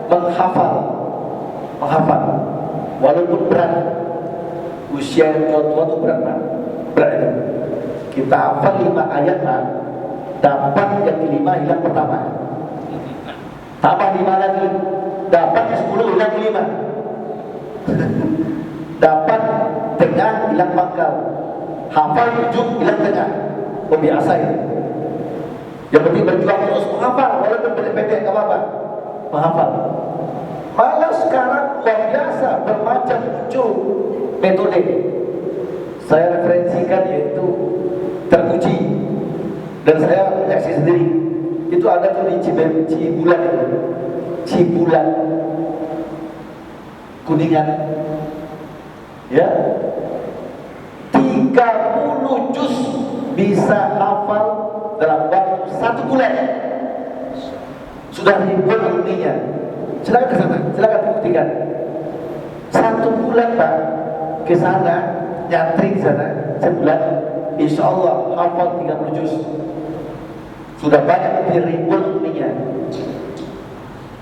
menghafal. Walaupun berat, usia yang tua itu berat, Pak. Berat itu. Kita hafal 5 ayat, Pak. Dapat yang kelima hilang pertama. Tambah 5 lagi, dapat 10 hilang 5. Dapat tengah hilang pangkal. Hafal ujung hilang tengah. Oh, biasa itu. Yang penting berjuang terus menghafal, walaupun pendek-pendek enggak apa-apa. Menghafal. Malah sekarang luar biasa, bermacam muncul metode. Saya referensikan yaitu teruji dan saya menyaksikan sendiri. Itu ada tuh di Cibulan itu. Cibulan Kuningan. Ya. 30 juz bisa hafal dalam waktu 1 bulan. Sudah ribuan alumninya. Silakan ke sana, silakan buktikan. 1 bulan, Pak, ke sana, nyantri ke sana, sebulan, insya Allah hafal 30 juz. Sudah banyak ribuan alumninya.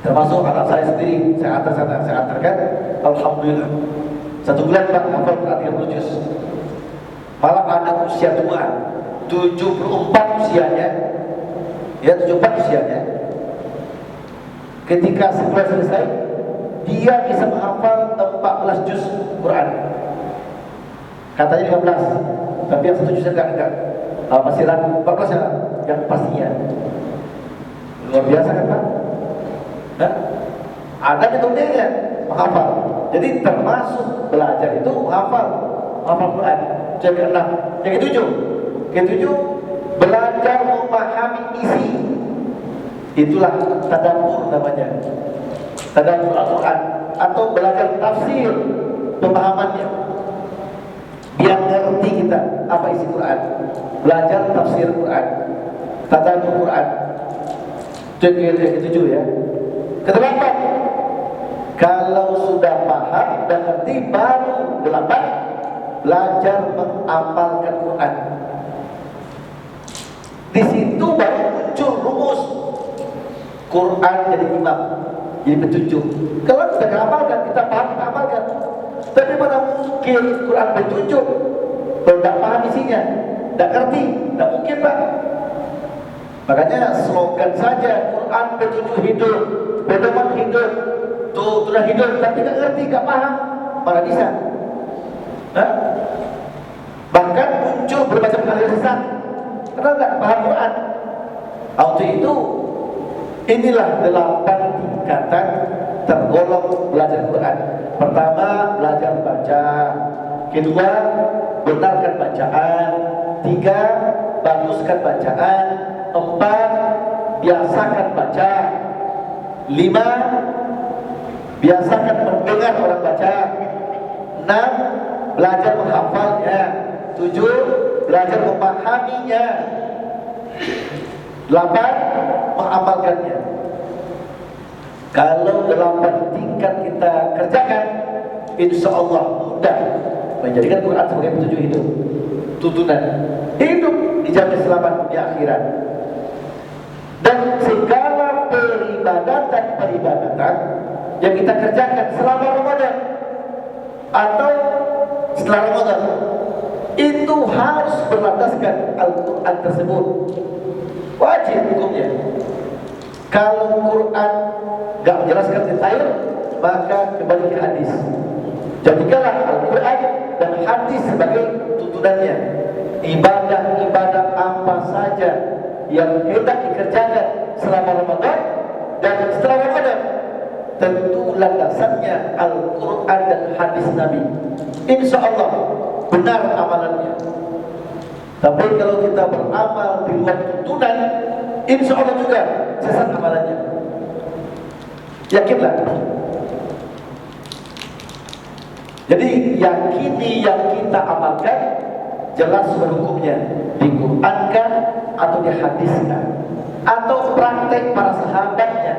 Termasuk anak saya sendiri, saya antar sana, saya antarkan, alhamdulillah. 1 bulan, Pak, hafal 30 juz. Malah anak usia tua, 74 usianya, ya 74 usianya. Ketika sebulan selesai, dia bisa menghafal 14 juz Quran. Katanya 15, tapi yang 1 juz enggak. Masih ragu, 14 ya, yang pastinya. Luar biasa kan, Pak? Hah? Ada metodenya menghafal. Jadi termasuk belajar itu menghafal Quran. Yang ke-6, yang ke-7, belajar memahami isi. Itulah tadabbur namanya. Tadabbur Al-Quran atau belajar tafsir, pemahamannya. Biar ngerti kita apa isi Quran. Belajar tafsir Quran, tadabbur Quran. Yang ke-7 ya. Kedelapan, kalau sudah paham dan ngerti, baru delapan, belajar mengamalkan Quran. Di situ baru muncul rumus Quran jadi imam, jadi petunjuk. Kalau kita amalkan, kita paham, kita amalkan. Tapi mana mungkin Quran petunjuk kalau tidak paham isinya, tidak ngerti, tidak mungkin Pak. Makanya slogan saja Quran petunjuk hidup, pedoman hidup, tuntunan hidup, tapi tidak ngerti, tidak paham, mana bisa? Hah? Bahkan muncul berbagai aliran sesat karena tidak paham Quran. Untuk itu, inilah 8 tingkatan tergolong belajar Quran. Pertama, belajar baca. Kedua, benarkan bacaan. 3, baguskan bacaan. 4, biasakan baca. 5, biasakan mendengar orang baca. 6, belajar menghafalnya. 7, belajar memahaminya. 8, mengamalkannya. Kalau 8 tingkat kita kerjakan, insya Allah mudah menjadikan Quran sebagai petunjuk hidup, tuntunan hidup, dijamin selamat di akhirat. Dan segala peribadatan yang kita kerjakan selama Ramadan atau setelah Ramadan itu harus berlandaskan Al-Quran tersebut. Wajib hukumnya. Kalau Quran gak menjelaskan detail, maka kembali ke hadis. Jadikanlah Al-Quran dan hadis sebagai tuntunannya. Ibadah-ibadah apa saja yang hendak dikerjakan selama Ramadan dan setelah Ramadan, tentu landasannya Al-Quran dan hadis Nabi. Insya Allah benar amalannya. Tapi kalau kita beramal di luar tuntunan, insya Allah juga sesat amalannya. Yakinlah. Jadi yakini yang kita amalkan jelas berhukumnya, diqurankan atau dihadiskan, atau praktek para sahabatnya,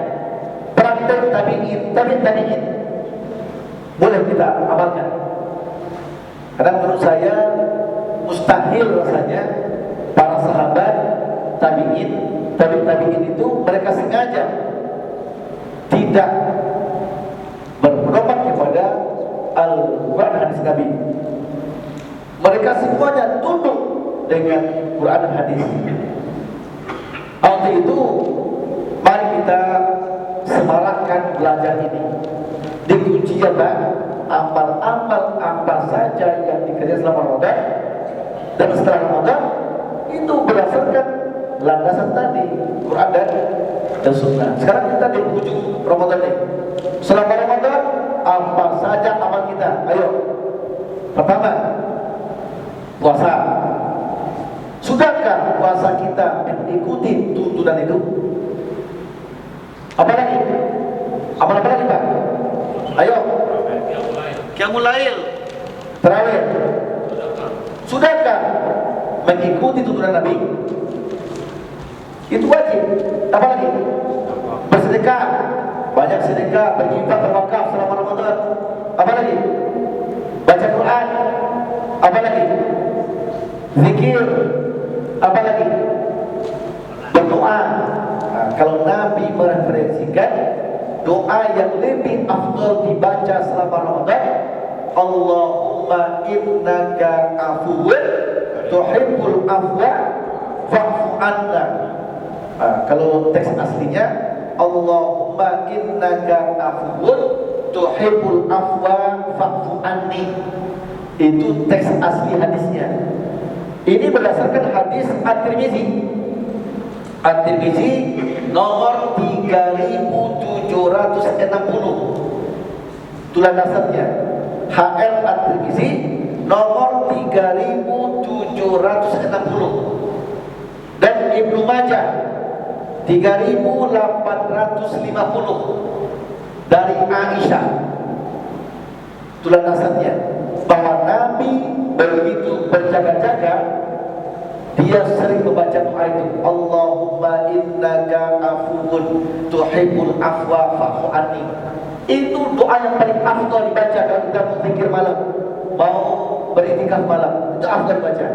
praktek tabi'in, boleh kita amalkan. Karena menurut saya mustahil rasanya para sahabat, tabi'in itu mereka sengaja tidak berpedoman kepada Al-Quran dan hadis Nabi. Mereka semuanya tunduk dengan Quran dan hadis. Untuk itu, mari kita semarakkan belajar ini. Dikunci apa? Amal-amal apa saja yang dikerjakan selama Ramadan dan setelah Ramadan itu berdasarkan landasan tadi Quran dan Sunnah. Sekarang kita di ujung Ramadan ini. Selama Ramadan apa saja amal kita? Ayo. Pertama, puasa. Sudahkah puasa kita mengikuti tuntunan itu? Apa lagi? Amal apa lagi Pak? Ayo. Qiyamul Lail, tarawih. Sudahkah mengikuti tuntunan Nabi? Itu wajib. Apa lagi? Bersedekah. Banyak sedekah, berinfak, berwakaf selama Ramadan. Apa lagi? Baca Quran. Apa lagi? Zikir. Apa lagi? Berdoa. Nah, kalau Nabi mereferensikan doa yang lebih afdal dibaca selama Ramadan, Allahumma innaka afuwun tuhibbul afwa fa'fu anna. Kalau teks aslinya Allahumma innaka afuwun tuhibbul afwa fa'fu anni. Itu teks asli hadisnya. Ini berdasarkan hadis At-Tirmizi. At-Tirmizi nomor 3760. Itulah dasarnya. HR At-Tirmizi nomor 3760. Dan Ibnu Majah 3850 dari Aisyah. Itulah dasarnya bahwa Nabi begitu berjaga-jaga, dia sering membaca doa itu, Allahumma innaka afuwun tuhibbul afwa fa'fu anni. Itu doa yang paling afdal dibaca kalau kita mau zikir malam, mau beriktikaf malam, itu afdal dibaca.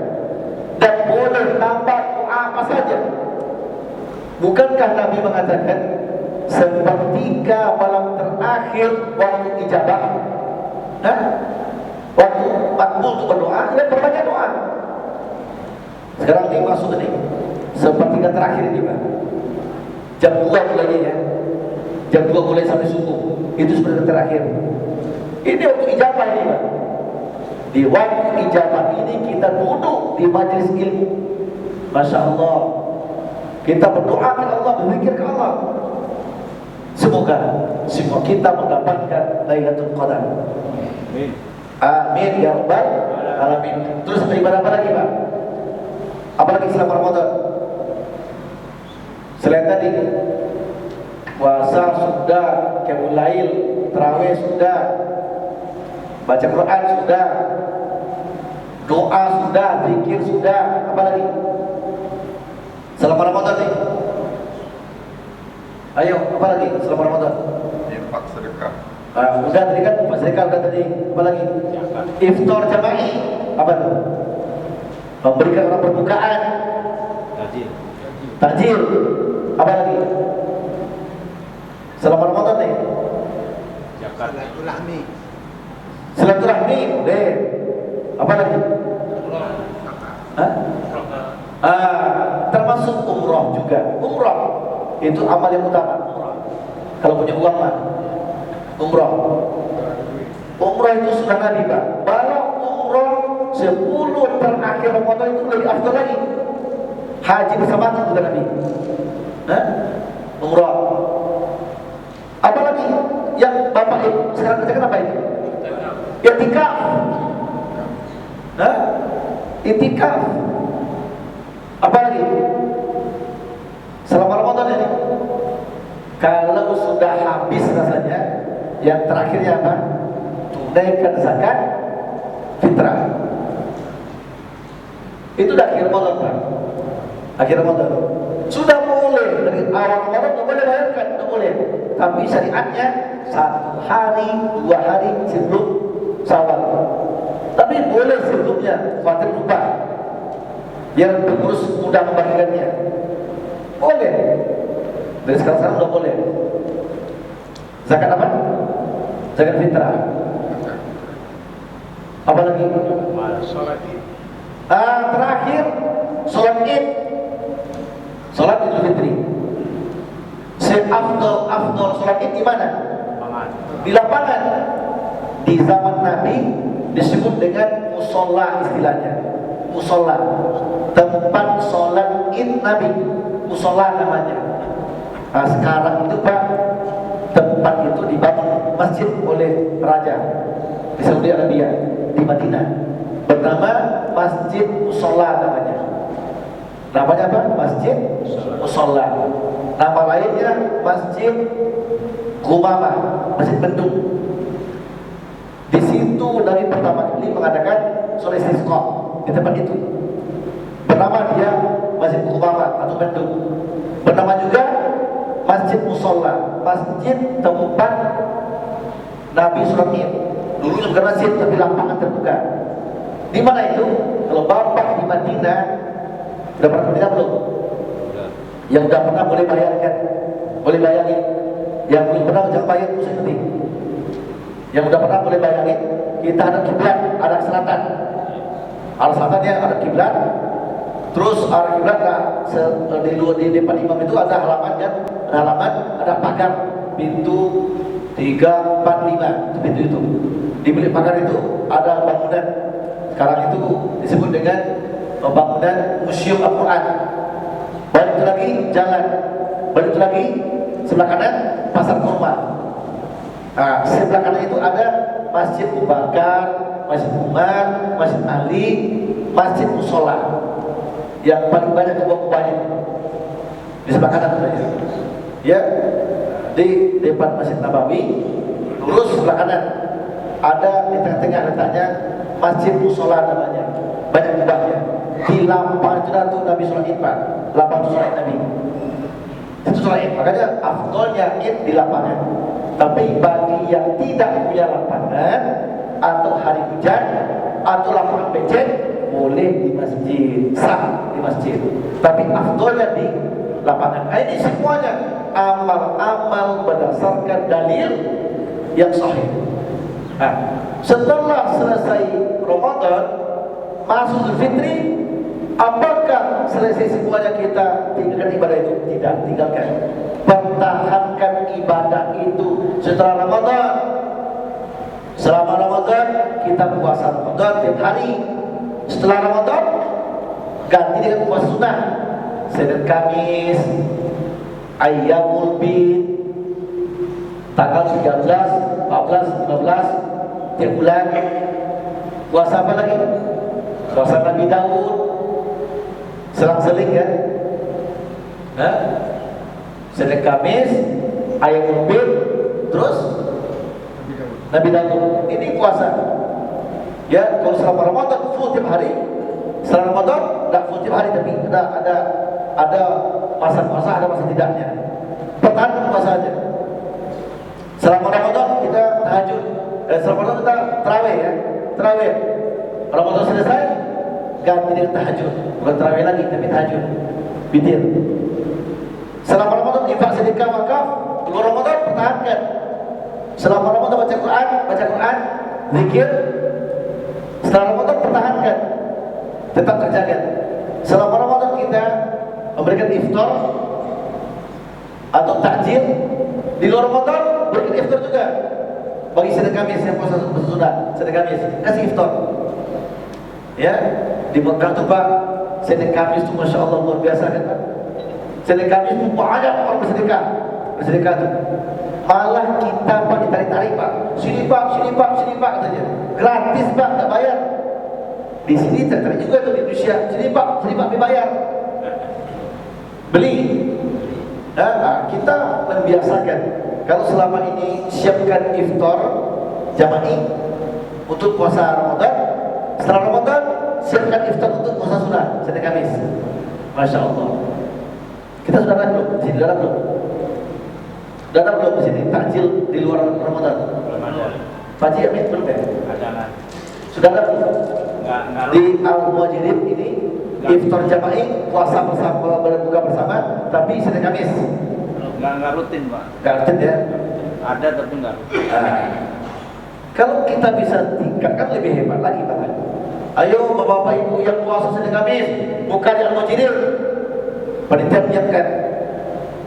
Dan boleh tambah doa apa saja. Bukankah Nabi mengatakan sepertiga malam terakhir waktu ijabah, waktu makbul untuk berdoa, dan berbanyak doa. Sekarang ini masuk ini sepertiga terakhir ini Pak. Jam 2 mulainya ya. Jam 2 mulai sampai subuh. Itu sepertiga terakhir. Ini waktu ijabah ini Pak. Di waktu ijabah ini kita duduk di majelis ilmu. Masya Allah. Kita berdoa ke Allah, berzikir ke Allah. Semoga semua kita mendapatkan Lailatul Qadar. Amin. Amin ya rabbal alamin. Terus ibadah apa lagi Pak? Apalagi selama Ramadan? Selain tadi puasa sudah, qiyamul lail, tarawih sudah, baca Quran sudah, doa sudah, zikir sudah, apa lagi? Selama Ramadan nih. Ayo, apa lagi selama Ramadan? Infak sedekah. Udah tadi kan, sedekah udah tadi. Apa lagi? Iftar jama'i. Apa tuh? Memberikan orang perbukaan. Takjil. Apa lagi? Selama Ramadan nih. Silaturahmi. Silaturahmi, deh. Apa lagi? Termasuk umroh juga. Umroh itu amal yang utama. Kalau punya uang mah, umroh. Umroh itu sudah Nabi Pak. Kalau umroh 10 terakhir Ramadan itu lebih afdal lagi. Haji bersama itu sudah Nabi. Umroh. Apa lagi yang Bapak sekarang kerjakan apa ini? I'tikaf. I'tikaf. Apa lagi? Selama Ramadan ini. Kalau sudah habis rasanya, yang terakhirnya apa? Tunaikan zakat fitrah. Itu udah akhir Ramadan Pak. Akhir Ramadan. Sudah boleh dari awal Ramadan tidak boleh bayarkan, tidak boleh. Tapi syariatnya 1 hari, 2 hari sebelum Syawal. Tapi boleh sebelumnya, khawatir lupa. Biar pengurus mudah membagikannya. Boleh. Dari sekarang udah boleh. Zakat apa? Zakat fitrah. Apa lagi? Sholat Id. Terakhir sholat Id. Sholat Idul Fitri. Afdal sholat Id di mana? Di lapangan. Di zaman Nabi disebut dengan musola istilahnya. Musola, tempat sholat Id Nabi, musola namanya. Sekarang itu Pak, tempat itu dibangun masjid oleh raja di Saudi Arabia, di Madinah, bernama Masjid Musola namanya. Namanya apa? Masjid Musola. Nama lainnya Masjid Gumamah, Masjid Bendung. Di situ dari pertama kali mengadakan sholat istisqa di tempat itu. Bernama dia Masjid Gumamah atau Bendung. Bernama juga Masjid Musola, masjid tempat Nabi sholat Id. Dulunya bukan masjid tapi lapangan terbuka. Di mana itu? Kalau Bapak di Madinah, udah pernah ke Madinah belum? Yang udah pernah boleh bayarkan, boleh bayangin. Yang belum pernah jangan bayar itu penting. Yang udah pernah boleh bayangin. Kita ada kiblat, ada selatan. Arah selatannya ada kiblat. Terus arah kiblat di depan imam itu ada halaman kan? Ada halaman, ada pagar pintu 3, 4, 5 pintu itu. Di balik pagar itu ada bangunan. Sekarang itu disebut dengan bangunan Museum Al-Quran. Balik itu lagi jalan. Balik itu lagi sebelah kanan pasar kurma. Sebelah kanan itu ada Masjid Abu Bakar, Masjid Umar, Masjid Ali, Masjid Musola. Yang paling banyak kubah-kubahnya di sebelah kanan saja. Ya, di depan Masjid Nabawi, lurus sebelah kanan ada di tengah-tengah letaknya Masjid Musola namanya. Banyak kubahnya. Di lapangan itu Nabi sholat Id Pak. Lapangan sholat Nabi. Itu soal Id. Makanya afdolnya Id di lapangan. Tapi bagi yang tidak punya lapangan atau hari hujan atau lapangan becek, boleh di masjid, sah di masjid. Tapi afdolnya di lapangan. Nah, ini semuanya amal-amal berdasarkan dalil yang sahih. Nah, setelah selesai Ramadan, masuk Idul Fitri, apakah selesai semuanya kita tinggalkan ibadah itu? Tidak, tinggalkan. Pertahankan ibadah itu setelah Ramadan. Selama Ramadan kita puasa Ramadan tiap hari. Setelah Ramadan ganti dengan puasa sunnah. Senin Kamis, Ayyamul Bid, tanggal 13, 14, 15 tiap bulan. Puasa apa lagi? Puasa Nabi Daud. Selang-seling kan? Hah? Senin Kamis, Ayyamul Bid, terus Nabi Daud. Ini puasa. Ya, kalau selama Ramadan full tiap hari. Setelah Ramadan tidak full tiap hari, tapi ada masa puasa, ada masa tidaknya. Pertahankan puasanya. Selama Ramadan kita tahajud. Selama Ramadan kita tarawih ya. Tarawih. Ramadan selesai, ganti dengan tahajud. Bukan tarawih lagi, tapi tahajud. Witir. Selama Ramadan infak, sedekah, wakaf. Luar Ramadan pertahankan. Selama Ramadan baca Quran, zikir. Setelah Ramadan pertahankan. Tetap kerjakan. Selama Ramadan kita memberikan iftar atau takjil. Di luar Ramadan berikan iftar juga. Bagi Senin Kamis yang puasa sunnah, Senin Kamis kasih iftar. Ya, di Mekah tuh Pak, Senin Kamis tuh Masya Allah luar biasa kan Pak. Senin Kamis tuh banyak orang bersedekah tuh. Malah kita Pak ditarik-tarik Pak. Sini Pak katanya. Gratis Pak, tak bayar. Di sini tertarik juga tuh di Indonesia. Sini Pak dibayar. Beli. Nah, kita membiasakan. Kalau selama ini siapkan iftar jama'i untuk puasa Ramadan. Setelah Ramadan siapkan iftar untuk puasa sunnah Senin Kamis. Masya Allah. Kita sudah ada belum? Di sini sudah ada belum? Sudah ada belum di sini takjil di luar Ramadan? Belum ada. Pak Haji Amin belum ya? Ada. Sudah ada belum? Enggak. Di Al-Muhajirin ini iftar jama'i puasa bersama, berbuka bersama, tapi Senin Kamis. Enggak rutin, Pak. Enggak rutin ya? Ada tapi enggak rutin. Kalau kita bisa tingkatkan lebih hebat lagi Pak. Ayo Bapak Ibu yang puasa Senin Kamis, buka di Al-Muhajirin. Panitia menyiapkan.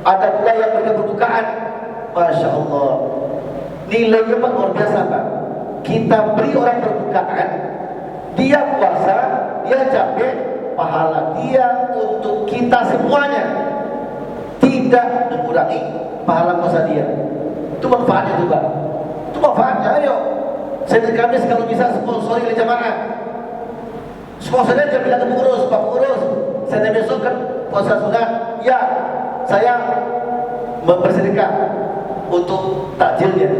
Ada pula yang berbukaan. Masya Allah. Nilainya Pak luar biasa Pak. Kita beri orang berbukaan, dia puasa, dia capek, pahala dia untuk kita semuanya tidak mengurangi pahala puasa dia. Itu manfaatnya juga. Itu manfaatnya. Ayo, Senin Kamis kalau bisa sponsori oleh jamaah. Sponsornya jangan bilang ke pengurus, Pak pengurus, Senin besok kan puasa sunnah. Ya, saya bersedekah untuk takjilnya.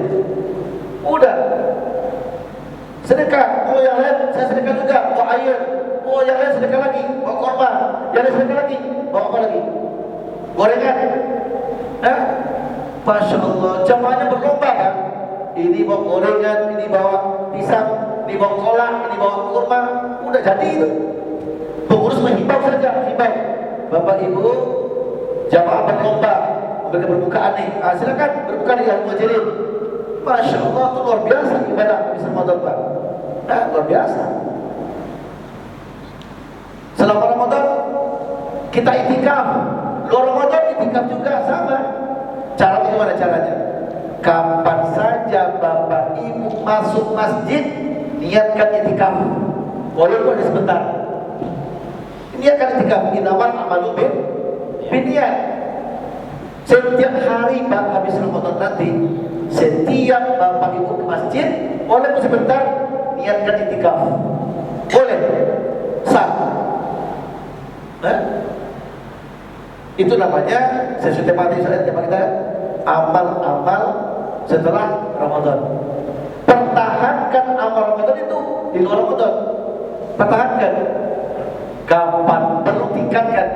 Udah. Sedekah, oh yang lain saya sedekah juga, bawa air. Oh yang lain sedekah lagi, bawa korban. Yang lain sedekah lagi, bawa apa lagi? Gorengan. Masya Allah, jamaahnya berlomba kan? Ini bawa gorengan, ini bawa pisang, ini bawa kolak, ini bawa kurma. Udah jadi itu. Pengurus menghimbau saja, himbau. Bapak Ibu, jamaah berlomba, memberikan berbukaan nih. Silakan berbuka di Al-Muhajirin. Masya Allah, itu luar biasa ibadah bisa Ramadan Pak. Luar biasa. Selama Ramadan kita itikaf. Luar Ramadan itikaf juga sama. Cara bagaimana caranya? Kapan saja Bapak Ibu masuk masjid, niatkan itikaf. Walaupun sebentar. Niatkan itikaf. Innamal a'malu binniyat. Setiap hari Pak habis Ramadan nanti, setiap Bapak Ibu ke masjid, walaupun sebentar, niatkan itikaf. Boleh? Sah. Itu namanya sistematis kita amal-amal setelah Ramadan. Pertahankan amal Ramadan itu di luar Ramadan. Pertahankan. Kapan perlu tingkatkan.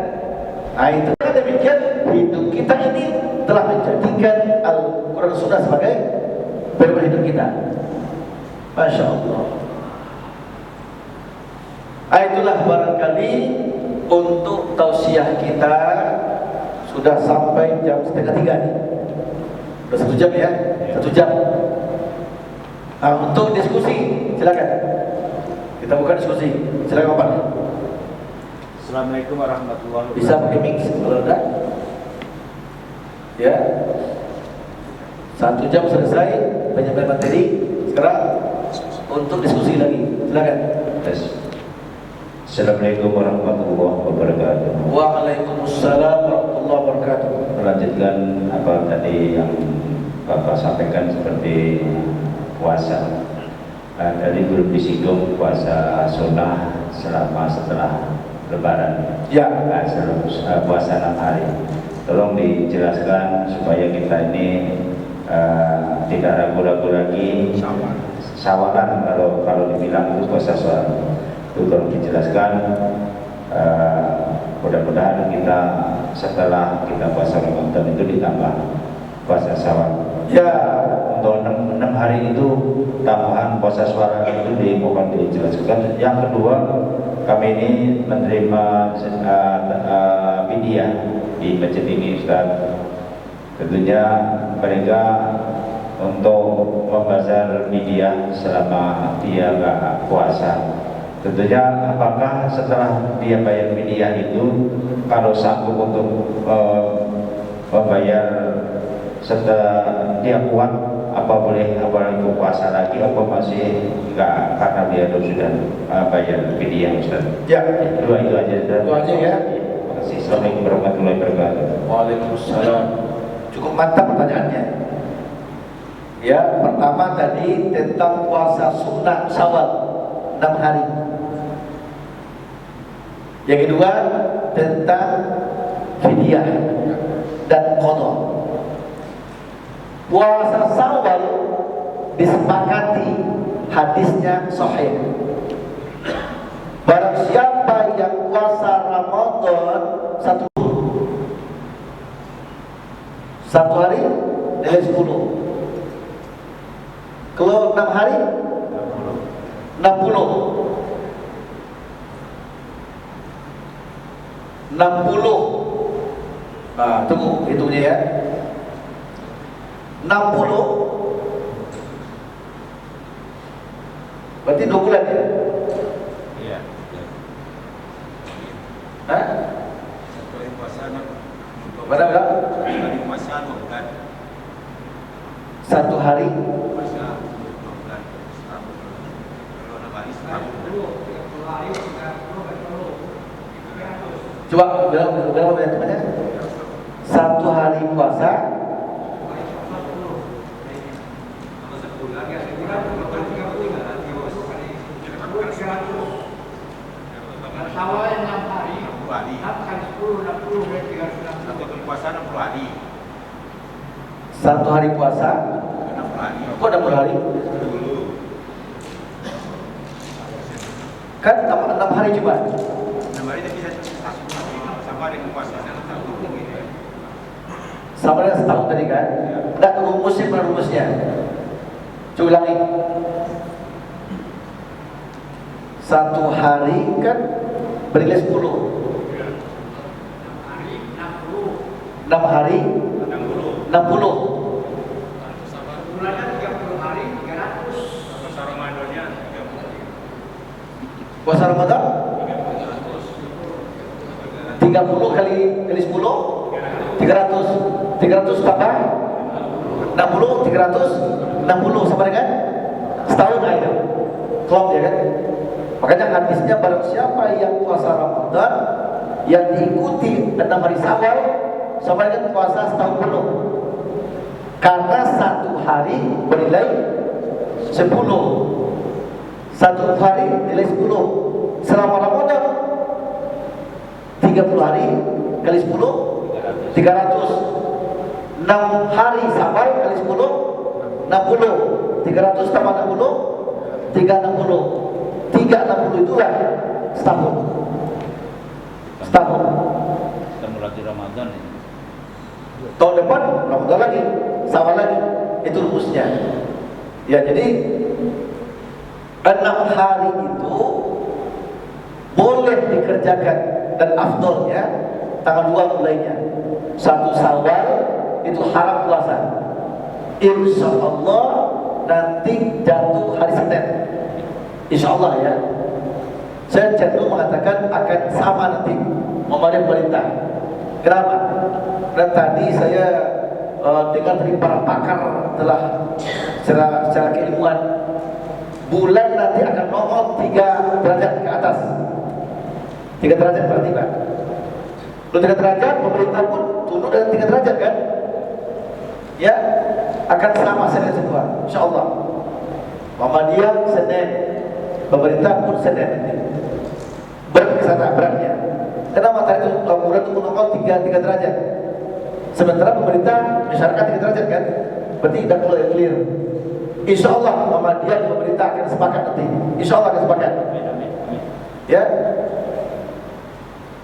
Nah itu kan demikian hidup kita Kita ini telah menjadikan Al-Quran Sunnah sebagai pedoman hidup kita. Masya Allah. Itulah barangkali untuk tausiah kita sudah sampai jam 2:30 nih. Sudah 1 jam ya, 1 jam. Untuk diskusi, silakan. Kita buka diskusi. Silakan Pak. Assalamualaikum warahmatullahi wabarakatuh. Bisa pakai mix kalau ada. Ya. 1 jam selesai penyampaian materi. Sekarang untuk diskusi lagi. Silakan. Tes. Assalamualaikum warahmatullahi wabarakatuh. Waalaikumsalam warahmatullahi wabarakatuh. Melanjutkan apa tadi yang Bapak sampaikan seperti puasa. Tadi belum disinggung puasa sunnah setelah Lebaran. Ya. Puasa 6 hari. Tolong dijelaskan supaya kita ini tidak ragu-ragu lagi. Sawalan kalau dibilang itu puasa Syawal. Itu tolong dijelaskan. Mudah-mudahan kita setelah kita puasa Ramadan itu ditambah puasa Syawal. Ya. Untuk 6 hari itu tambahan puasa Syawal itu dimohon dijelaskan. Yang kedua, kami ini menerima fidyah di masjid ini, Ustaz. Tentunya mereka untuk membazar fidyah selama dia nggak puasa. Tentunya apakah setelah dia bayar fidyah itu kalau sanggup untuk membayar setelah dia kuat, apa boleh puasa lagi, apa masih enggak karena dia sudah bayar fidyah, Ustaz? Ya. Dua itu aja, Ustaz. Itu aja ya. Terima kasih. Assalamualaikum warahmatullahi wabarakatuh. Waalaikumsalam. Cukup mantap pertanyaannya. Ya, pertama tadi tentang puasa sunnah Syawal 6 hari. Yang kedua tentang fidyah dan qadha. Puasa Syawal disepakati hadisnya sahih. Barang siapa yang puasa Ramadan satu hari nilai 10. Kalau 6 hari 60. 60. Nah, tunggu hitungnya ya. 60 berarti 2 bulan ya? Iya. Hah? Satu hari puasa Berapa? hari puasa 2 bulan. 1 hari Puasa 2 bulan. Kalau 6 hari setahun. coba berapa banyak temannya? 1 hari puasa Syawal 6 hari. 60 hari. 6 kali 10, 60 berarti 360. Satu hari puasa 60 hari. 1 hari puasa 60 hari. kok 60 hari? Dulu. Kan 6 hari cuma 6 hari tapi sama dengan puasa satu gitu. sama dengan setahun tadi kan? Nggak rumusnya mana rumusnya? Coba ulangi. 1 hari kan bernilai 10. 6 hari 60. Bulannya 30 hari 300. Puasa Ramadannya 30. Puasa Ramadan 30 kali 10 300. 300 tambah 60, 360 sama dengan setahun aja. Klop ya kan? Makanya hadisnya barang siapa yang puasa Ramadan yang diikuti 6 hari Syawal sama dengan puasa setahun penuh. Karena 1 hari bernilai 10. 1 hari nilai 10. Selama Ramadan 30 hari kali 10 300. 6 hari Syawal kali 10 60. 300 tambah 60 360. 360 itulah setahun. Setahun. Kita mulai di Ramadan ini. Tahun depan Ramadan lagi, Syawal lagi. Itu rumusnya. Ya, jadi 6 hari itu boleh dikerjakan dan afdolnya tanggal 2 mulainya. 1 Syawal itu haram puasa. Insya Allah nanti jatuh hari Senin. Insya Allah ya. Saya cenderung mengatakan akan sama nanti memadai pemerintah. Kenapa? Dan tadi saya dengar dari para pakar telah secara keilmuan, bulan nanti akan nongol 3 derajat ke atas. 3 derajat berarti Pak. Kalau 3 derajat, pemerintah pun tunduk dengan 3 derajat kan? Ya, akan sama Senin semua, insya Allah. Muhammadiyah Senin, pemerintah pun Senin. Berat ke sana, beratnya. Kenapa tadi itu bulan itu menongol 3 derajat? Sementara pemerintah masyarakat 3 derajat kan? Berarti tidak clear. Insya Allah Muhammadiyah dan pemerintah akan sepakat nanti. Insya Allah akan sepakat. Ya,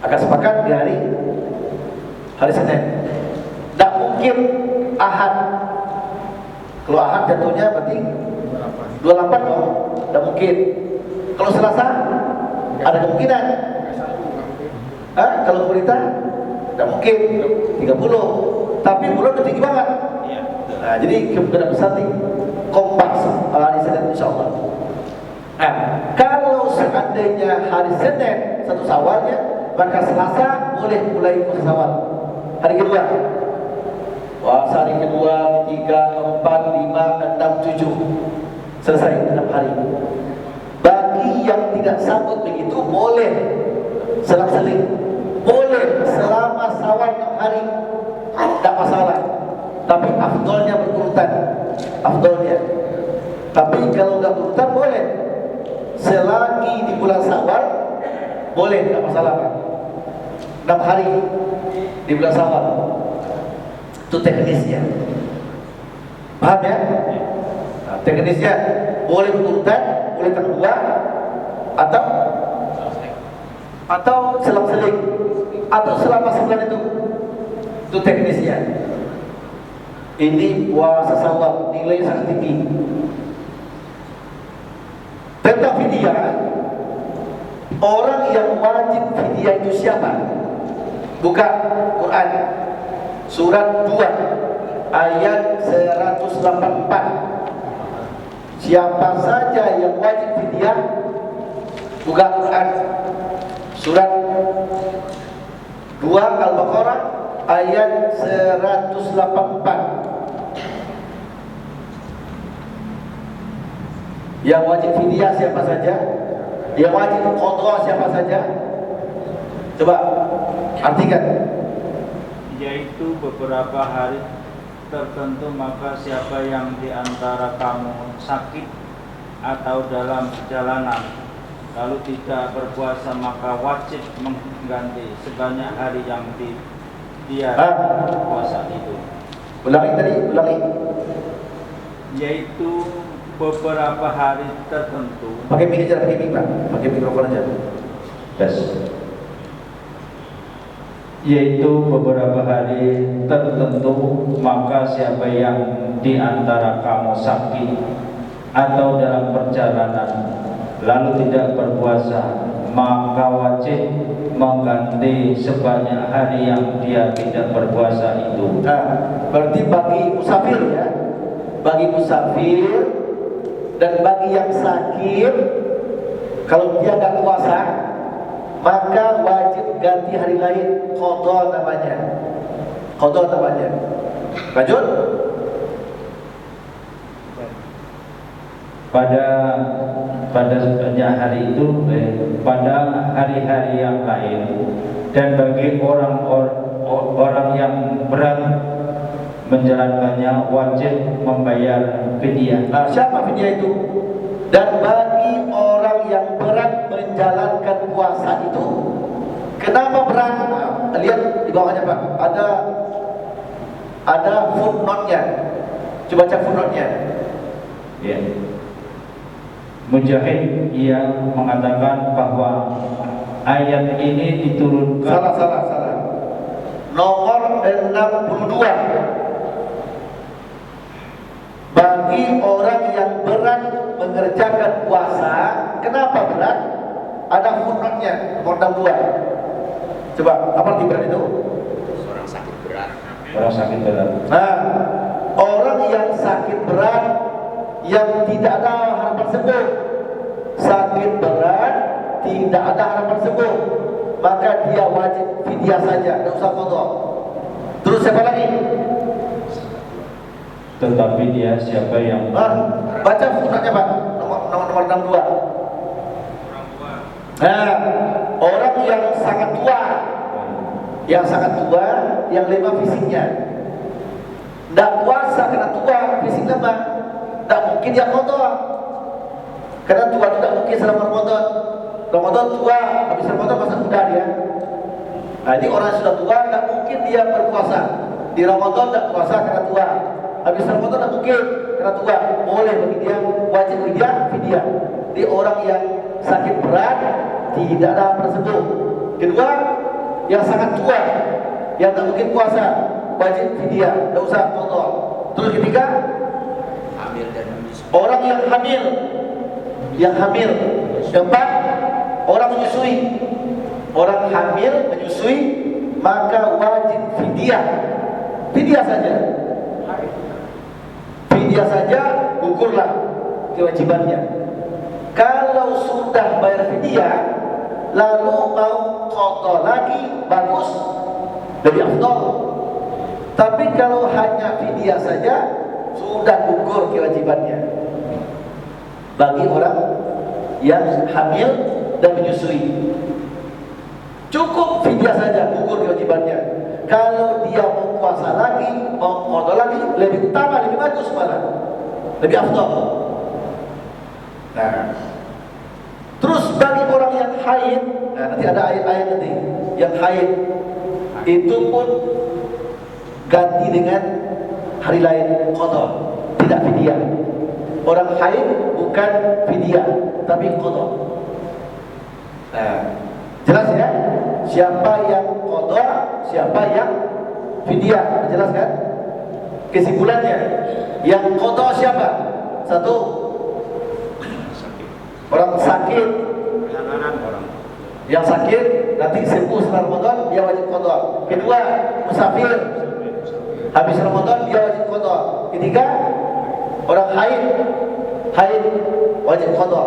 akan sepakat di hari Senin. Tidak mungkin Ahad. Kalau Ahad jatuhnya berarti 28 dong. Tidak mungkin. Kalau Selasa ada kemungkinan. Kalau pemerintah tidak mungkin 30. Tapi bulan itu tinggi banget. Nah, jadi kemungkinan besar nih kompak hari Senin insya Allah. Nah, kalau seandainya hari Senin 1 Syawalnya, maka Selasa boleh mulai puasa Syawal. Hari kedua. Puasa hari kedua, ketiga, 4, 5, 6, 7. Selesai 6 hari. Bagi yang tidak sanggup begitu boleh selang-seling. Boleh selama Syawal 6 hari. Tidak masalah. Tapi afdolnya berurutan. Afdolnya. Tapi kalau tidak berurutan boleh. Selagi di bulan Syawal boleh, tidak masalah Pak. 6 hari di bulan Syawal. Itu teknisnya. Paham ya? Nah, teknisnya boleh berurutan, boleh terdua atau selang-seling atau selama sebulan itu teknisnya. Ini puasa Syawal nilai sangat tinggi. Tentang fidyah, orang yang wajib fidyah itu siapa? Buka Quran surat 2 ayat 184. Siapa saja yang wajib fidyah? Buka Quran surat 2 Al-Baqarah ayat 184. Yang wajib fidyah siapa saja? Yang wajib qadha siapa saja? Coba artikan. Yaitu beberapa hari tertentu, maka siapa yang di antara kamu sakit atau dalam perjalanan lalu tidak berpuasa, maka wajib mengganti sebanyak hari yang dia puasa itu. Ulangi. Yaitu beberapa hari tertentu. Pakai mic aja, pakai mikrofon aja. Tes. Yaitu beberapa hari tertentu, maka siapa yang di antara kamu sakit atau dalam perjalanan lalu tidak berpuasa, maka wajib mengganti sebanyak hari yang dia tidak berpuasa itu. Nah, berarti bagi musafir ya, bagi musafir dan bagi yang sakit, kalau dia nggak puasa, maka wajib ganti hari lain, qadha namanya. Lanjut. Pada sebanyak hari itu, pada hari-hari yang lain, dan bagi orang yang berat menjalankannya wajib membayar fidyah. Nah, siapa fidyah itu? Dan bagi orang yang berat menjalankan puasa itu, kenapa berat? Nah, lihat di bawahnya Pak, ada footnote-nya. Coba cek footnote-nya. Ya. Mujahid yang mengatakan bahwa ayat ini diturunkan. Salah. Nomor 6 62. Bagi orang yang berat mengerjakan puasa, kenapa berat? Ada footnote-nya, nomor 62. Coba, apa arti berat itu? Orang sakit berat. Nah, orang yang sakit berat, yang tidak ada harapan sembuh, sakit berat, tidak ada harapan sembuh, maka dia wajib fidyah saja, tidak usah qadha. Terus siapa lagi? Tetapi dia siapa yang Baca footnote-nya Pak, nomor 62. Orang tua. Nah, orang yang sangat tua, yang lemah fisiknya, tidak puasa karena tua, fisik lemah, tidak mungkin dia qadha. Karena tua tidak mungkin selama Ramadan. Ramadan tua, habis Ramadan masa muda dia. Nah, ini orang yang sudah tua tidak mungkin dia berpuasa. Di Ramadan tidak puasa karena tua. Habis Ramadan tidak mungkin karena tua. Boleh bagi dia, wajib bagi dia fidyah. Di orang yang sakit berat, tidak ada harapan sembuh. Kedua, yang sangat tua, yang tak mungkin puasa, wajib fidyah, tidak usah qadha. Terus ketiga, orang yang hamil. Keempat, orang menyusui. Orang hamil menyusui, maka wajib fidyah. Fidyah saja, gugurlah kewajibannya. Kalau sudah bayar fidyah, lalu mau qadha lagi, bagus, lebih afdal. Tapi kalau hanya fidyah saja, sudah gugur kewajibannya. Bagi orang yang hamil dan menyusui, cukup fidyah saja, gugur kewajibannya. Kalau dia mau puasa lagi, mau qadha lagi, lebih utama, lebih bagus malah, lebih afdal. Nah, terus bagi orang yang haid, nah nanti ada ayat-ayat nanti yang haid itu pun ganti dengan hari lain qadha, tidak fidyah. Orang haid bukan fidyah, tapi qadha. Nah, jelas ya? Siapa yang qadha, siapa yang fidyah, jelas kan? Kesimpulannya, yang qadha siapa? Satu, orang sakit. Yang sakit nanti sembuh setelah Ramadan, dia wajib qadha. Kedua, musafir, habis Ramadan dia wajib qadha. Ketiga, orang haid wajib qadha.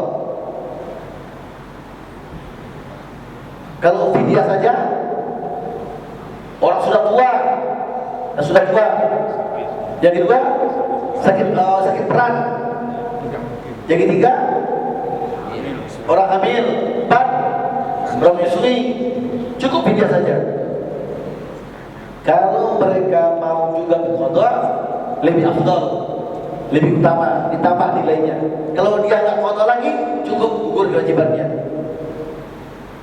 Kalau fidyah saja, orang sudah tua. Yang kedua, sakit berat. Yang ketiga, orang hamil. Empat, orang menyusui. Cukup fidyah saja. Kalau mereka mau juga qadha, lebih afdal, lebih utama, ditambah nilainya. Kalau dia nggak qadha lagi, cukup gugur kewajibannya.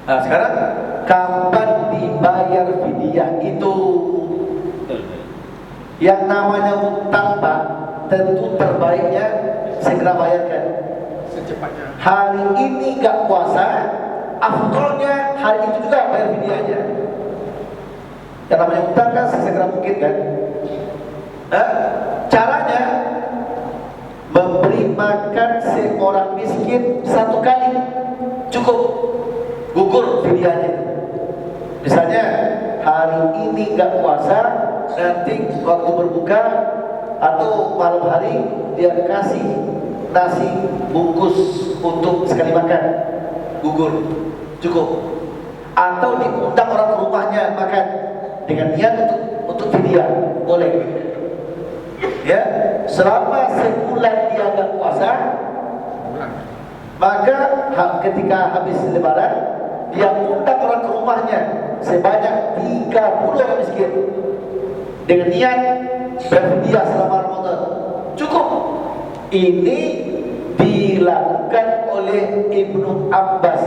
Nah, sekarang kapan dibayar fidyah itu? Yang namanya utang Pak, tentu terbaiknya segera bayarkan Secepatnya. hari ini gak puasa, afdolnya hari itu juga bayar fidyahnya. Yang namanya utang kan sesegera mungkin kan. Caranya memberi makan seorang miskin 1 kali, cukup gugur fidyahnya. Misalnya hari ini gak puasa, nanti waktu berbuka atau malam hari dia kasih nasi bungkus untuk sekali makan, gugur, cukup. Atau diundang orang ke rumahnya makan dengan niat untuk fidyah, boleh. Ya, selama sebulan dia nggak puasa, maka ketika habis lebaran dia undang orang ke rumahnya sebanyak 30 orang miskin dengan niat berfidyah selama Ramadan, cukup. Ini dilakukan oleh Ibnu Abbas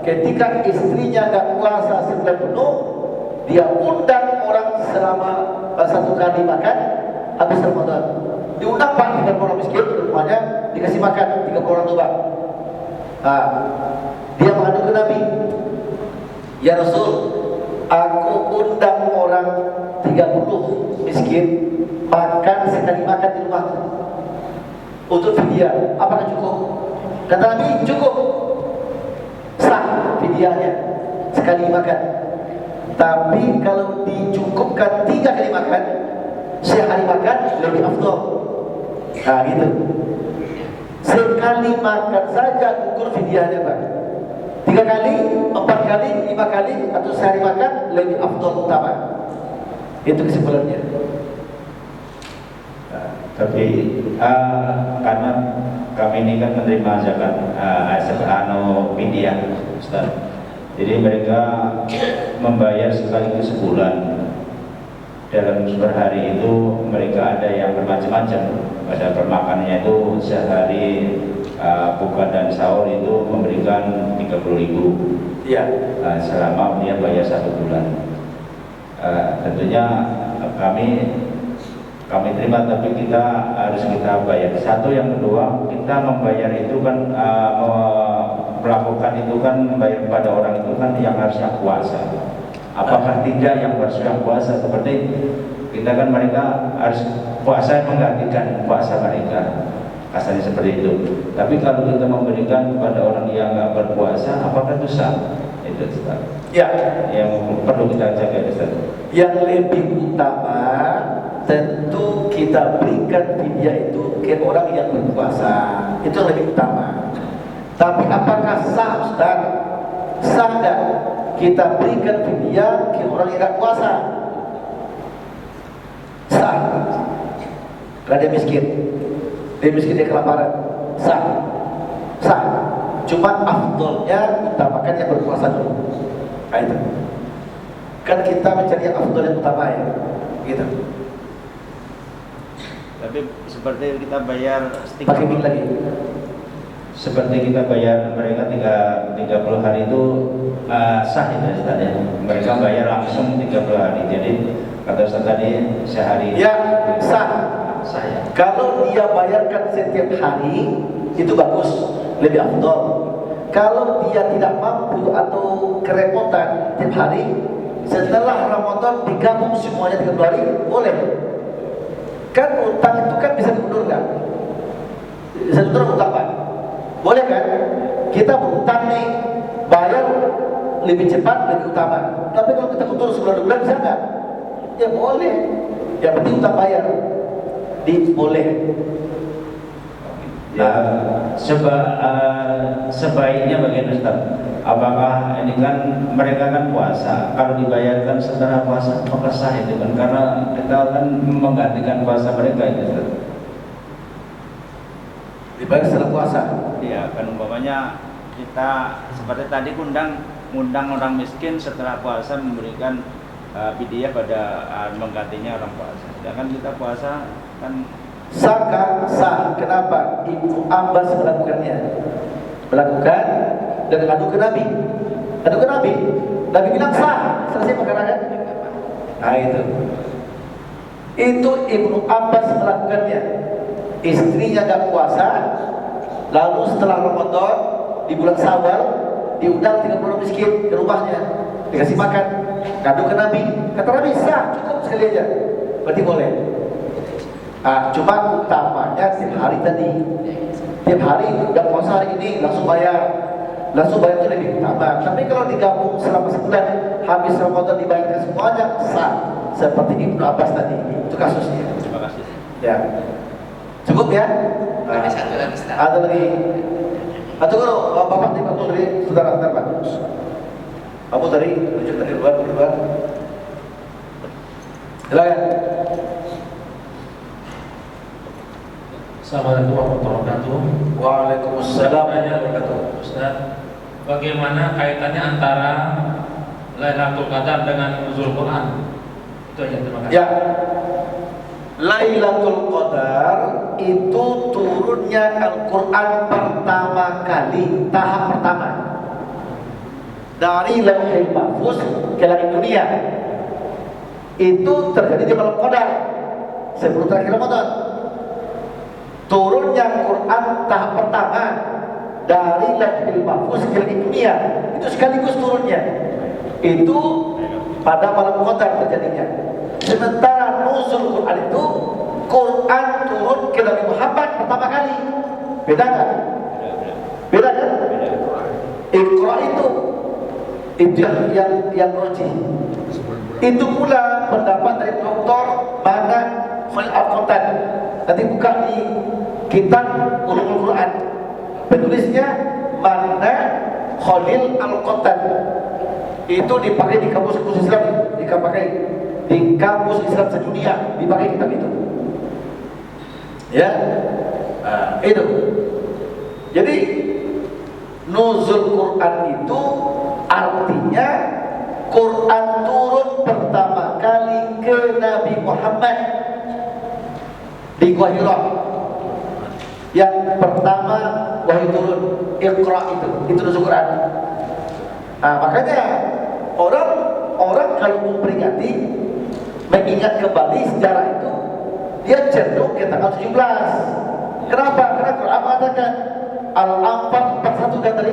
ketika istrinya nggak puasa sebulan penuh, dia undang orang selama 1 kali makan habis Ramadan. Diundang Pak 30 orang miskin ke rumahnya, dikasih makan 30 orang tuh Pak. Dia mengadu ke Nabi, ya Rasul, aku undang orang 30 miskin makan sekali makan di rumah untuk fidyah, apakah cukup? Kata Nabi, cukup, sah fidyahnya sekali makan. Tapi kalau dicukupkan 3 kali makan, sehari makan lebih afdal. Nah gitu. Sekali makan saja ukur fidyahnya, Pak. 3 kali, 4 kali, 5 kali, atau sehari makan lebih afdal utama. Itu kesimpulannya. Tapi karena kami ini kan menerima zakat fidyah, Ustaz. Jadi mereka membayar sekaligus sebulan. Dalam per-hari itu mereka ada yang bermacam-macam. Pada permakanannya itu sehari buka dan sahur itu memberikan 30.000. Iya. Selama dia bayar 1 bulan. Tentunya kami terima, tapi kita harus bayar. Satu, yang kedua, kita membayar itu kan melakukan itu kan membayar kepada orang itu kan yang harusnya puasa. Apakah tidak yang harusnya puasa? Seperti kita kan mereka harus puasa menggantikan puasa mereka, kasarnya seperti itu. Tapi kalau kita memberikan kepada orang yang nggak berpuasa, apakah itu sah? Itu Ustaz. Ya, Yang perlu kita jaga, Ustaz. yang lebih utama tentu kita berikan fidyah itu ke orang yang berpuasa. Itu yang lebih utama. Tapi apakah sah, Ustaz? Sah enggak kita berikan fidyah ke orang yang tidak puasa? Sah. Karena dia miskin, dia kelaparan. Sah. Sah. Cuma afdolnya utamakan yang berpuasa dulu. Nah, itu. Kan kita mencari yang afdol yang utama ya. Gitu. Tapi seperti kita bayar Pakai mic lagi. Seperti kita bayar mereka 30 hari itu sah itu Ustaz ya. Mereka bayar langsung 30 hari. Jadi kata Ustaz tadi sehari. Ya, sah. Sah ya. Kalau dia bayarkan setiap hari itu bagus, lebih afdol. Kalau dia tidak mampu atau kerepotan tiap hari, setelah Ramadan digabung semuanya 30 hari, boleh. Kan utang itu kan bisa diundur kan? Bisa diundur utang Pak? Boleh kan? Kita berutang nih, bayar lebih cepat, lebih utama. Tapi kalau kita undur sebulan 2 bulan bisa nggak? Ya boleh. Yang penting utang bayar. Boleh. Ya, sebaiknya bagaimana Ustaz? Apakah ini kan mereka kan puasa, kalau dibayarkan setelah puasa apakah sah itu kan? Karena kita kan menggantikan puasa mereka itu Ustaz. Dibayar setelah puasa. ya kan umpamanya kita seperti tadi ngundang orang miskin setelah puasa memberikan fidyah pada menggantinya orang puasa. Sedangkan kita puasa kan Sah. Kenapa? Ibnu Abbas melakukan dan adu ke Nabi. Nabi bilang sah, selesai perkara kan? Nah itu Ibnu Abbas melakukannya. Istrinya gak puasa, lalu setelah Ramadan di bulan Syawal diundang 30 orang miskin ke rumahnya, dikasih makan, ngadu ke Nabi. Kata Nabi sah, cukup sekali aja, berarti boleh. Cuma utamanya tiap hari tadi. Tiap hari udah puasa hari ini langsung bayar itu lebih utama. Tapi kalau digabung selama sebulan habis Ramadan dibayarkan semuanya sah. Seperti Ibnu Abbas tadi, itu kasusnya. terima kasih. Ya, cukup ya. Ada satu lagi Ustaz. Ada lagi. Atau kalau bapak nih Pak dari saudara Pak. Kamu tadi tunjuk dari luar. Silakan. Assalamualaikum warahmatullahi wabarakatuh. Waalaikumsalam. Ustaz, bagaimana kaitannya antara Lailatul Qadar dengan nuzul Quran? Itu aja, terima kasih. Ya, Lailatul Qadar itu turunnya Al-Quran pertama kali, tahap pertama dari Lauhul Mahfuz ke langit dunia. Itu terjadi di malam Qadar sebelum terakhir Ramadan. Turunnya Quran tahap pertama dari Lauhul Mahfuz ke langit dunia, itu sekaligus turunnya. Itu pada malam Qadar terjadinya. Sementara nuzul Quran itu Quran turun ke Nabi Muhammad pertama kali. Beda kan? Beda kan? Iqra itu yang rajih. Itu pula pendapat dari Dr. Mana Khalil Al-Qattan. Nanti buka di kitab Ulumul Quran. Penulisnya Mana Khalil Al-Qattan. Itu dipakai di kampus Islam, dipakai di kampus Islam sedunia, dipakai kitab itu. Ya, itu. Jadi nuzul Quran itu artinya Quran turun pertama kali ke Nabi Muhammad di Gua Hira. Yang pertama wahyu turun Iqra itu nuzul Quran. Makanya orang kalau memperingati, mengingat kembali sejarah itu, dia cenderung ke tanggal 17. Kenapa? Karena Quran mengatakan Al-Anfal 41 kan tadi.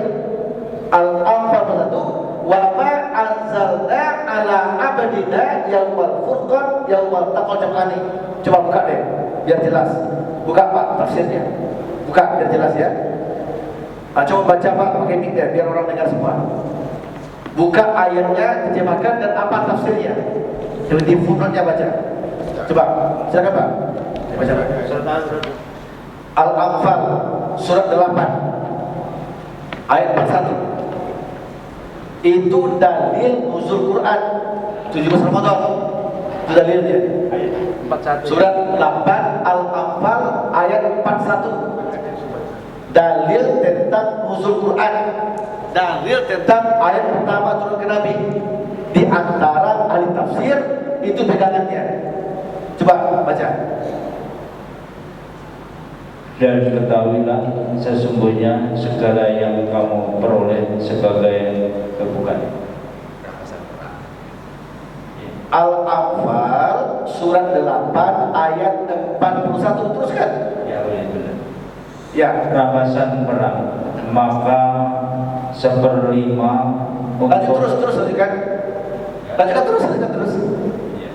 Al-Anfal 41, wa ma anzalna ala abdina yaumal furqan yaumal taqal jam'ani. Coba buka deh, biar jelas. Buka Pak tafsirnya. Buka biar jelas ya. Coba baca Pak pakai mic deh, biar orang dengar semua. Buka ayatnya, terjemahkan dan apa tafsirnya. Coba di footnote-nya baca. Coba, silakan Pak. Baca Pak. Al-Anfal surat 8 ayat 41. Itu dalil nuzul Quran 17 Ramadan. Itu dalilnya. Surat 8 Al-Anfal ayat 41. Dalil tentang nuzul Quran. Dalil tentang ayat pertama turun ke Nabi. Di antara ahli tafsir itu pegangannya. Coba baca. Dan ketahuilah sesungguhnya segala yang kamu peroleh sebagai kebukaan. Al-Anfal surat 8 ayat 41, teruskan. Ya, benar. Ya, Rampasan perang, maka 1/5 lanjut terus lanjutkan. Lanjutkan terus. Ya.